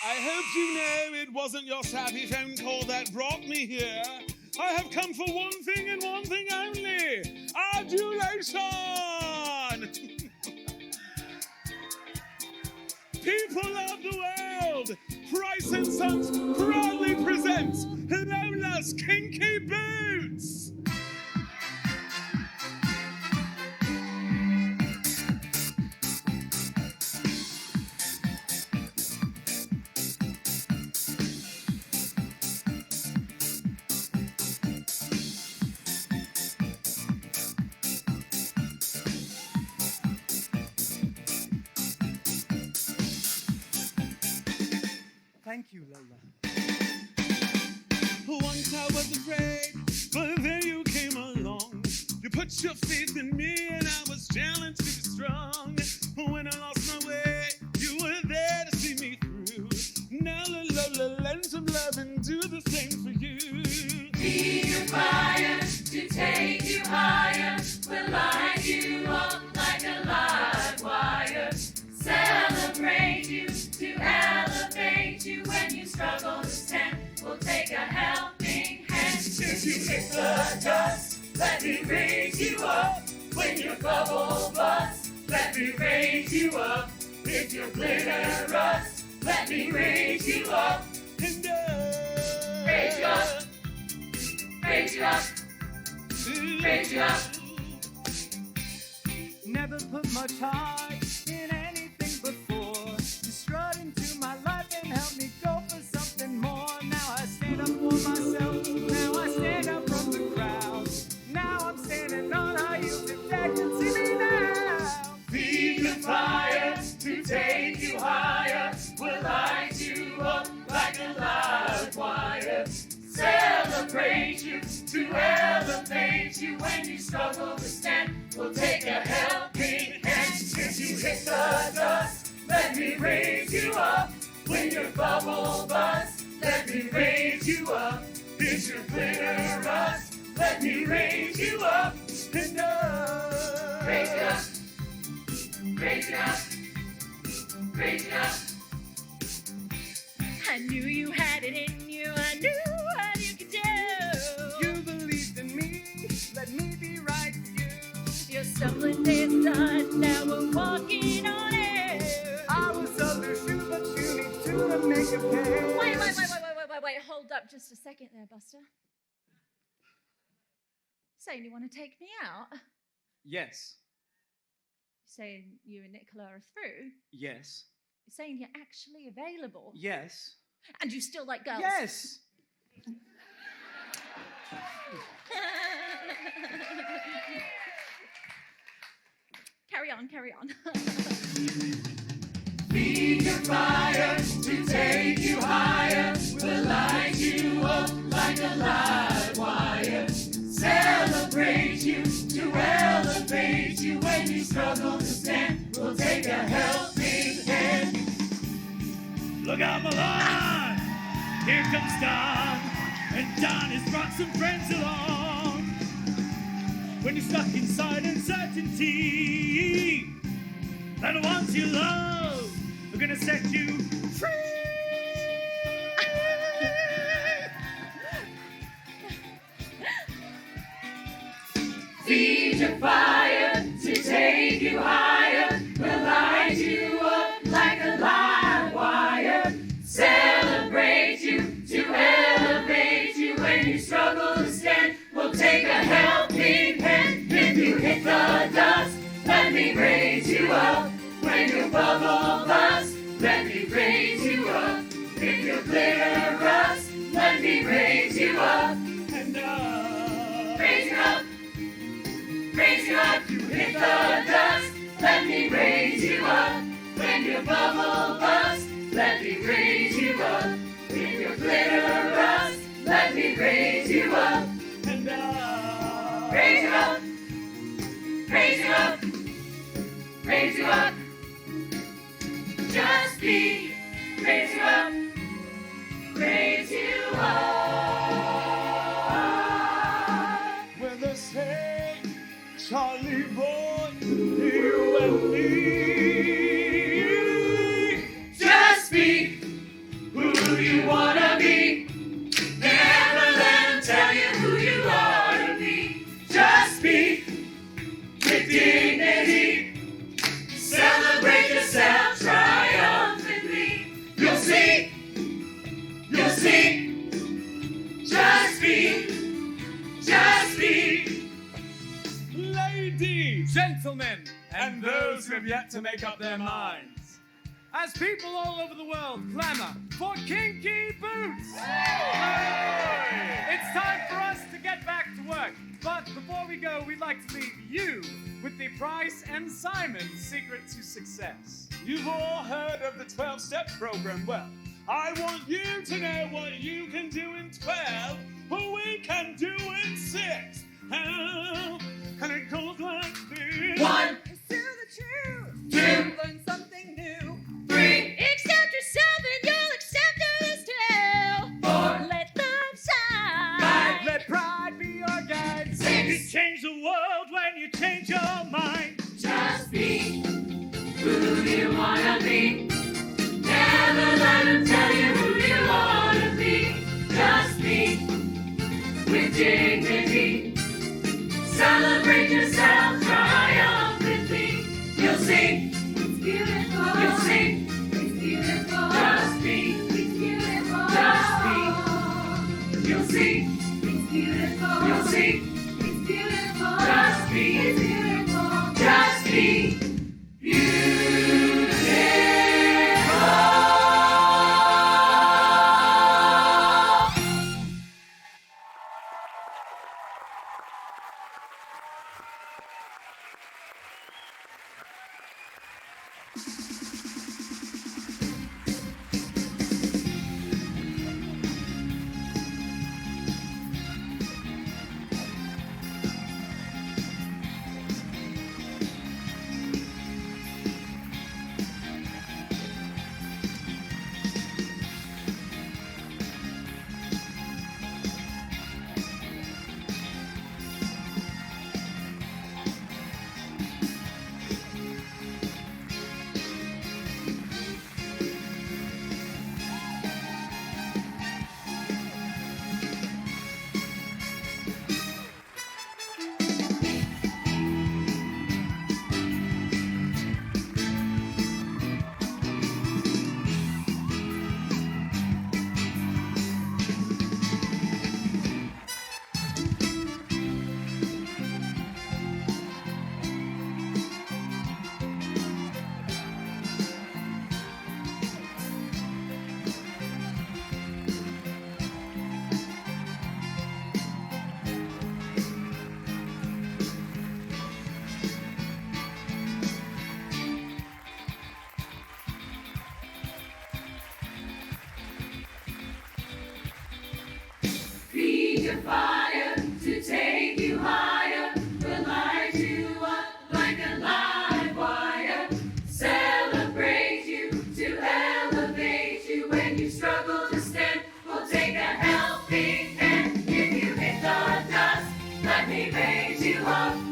I hope you know it wasn't your sappy phone call that brought me here. I have come for one thing and one thing only. Adulation! People of the world, Price and Sons proudly present Lola's Kinky Boots! Thank you, Lola. Once I was afraid, but then you came along. You put your faith in me and I was challenged to be strong. When I lost my way, you were there to see me through. Now Lola, lend some love and do the same for you. Be your fire to take you higher. We'll light you up like a live wire. Celebrate you to elevate you when you struggle to stand. We'll take a helping hand. If you hit the dust, let me raise you up. When your bubble busts, let me raise you up. If your glitter rust, let me raise you up. And raise you up. Raise you up. Raise you up. Never put much heart in anything before. You strut into my life and help me go for something more. Now I stand up for myself. Now I stand up from the crowd. Now I'm standing on high heels and Jack can see me now. Be the fire to take you higher. We'll light you up like a live wire. Celebrate you to elevate you when you struggle to stand. We'll take a helping hand. If you hit the dust, let me raise you up. When your bubble busts, let me raise you up. If your glitter rust, let me raise you up. And raise you up. Raise you up. Raise you up. I knew you had it in you. I knew what you could do. You believed in me. Let me be right for you. Your stumbling days done. Now we're walking on air. I was under shoe, but you piece of cake. Wait, hold up just a second there, Buster. Saying you want to take me out? Yes. Saying you and Nicola are through? Yes. Saying you're actually available? Yes. And you still like girls? Yes. Carry on. Feed your fire to take you higher. We'll light you up like a live wire. Celebrate you to elevate you. When you struggle to stand, we'll take a helping hand. Look out, Milan! Here comes Don, and Don has brought some friends along. When you're stuck inside uncertainty, they're the ones you love are gonna set you free. Feed your fire to take you higher. We'll light you up like a live wire. Celebrate you to elevate you. When you struggle to stand, we'll take a helping hand. If you hit the dust, let me raise you up. When you bubble bust, let me raise you up. If you glitter rust, let me raise you up. And raise you up. Raise you up, you hit the dust. Let me raise you up. When your bubble bust, let me raise you up. When your glitter rust, let me raise you up. And raise you up. Raise you up. Raise you up. Just be. Raise you up. Raise you up. When they say, Charlie boy, you and me. Just be who you wanna be. Never let them tell you who you ought to be. Just be with dignity. Celebrate yourself triumphantly. You'll see. You'll see. Just be. Just be. Ladies, gentlemen, and those who have yet to make up their minds, as people all over the world clamor for Kinky boots, it's time for us to get back to work. But before we go, we'd like to leave you with the Price and Simon secret to success. You've all heard of the 12-step program. Well, I want you to know what you can do in 12, what we can do in 6. And it goes like this. 1. Pursue the truth. 2. Learn something new. 3. Accept yourself and you'll accept others too. 4. Let love shine. 5. Let pride be your guide. 6. You change the world when you change your mind. Just be who you wanna be. Never let them tell you who you ought to be. Just be with dignity. Celebrate yourself triumphantly. You'll see. It's beautiful. You'll see. It's beautiful. Just be. It's beautiful. Just be. You'll see. It's beautiful. You'll see. It's beautiful. Just be. It's beautiful. Just be. with fire to take you higher. We'll light you up like a live wire. Celebrate you to elevate you. When you struggle to stand, we'll take a helping hand. If you hit the dust, let me raise you up.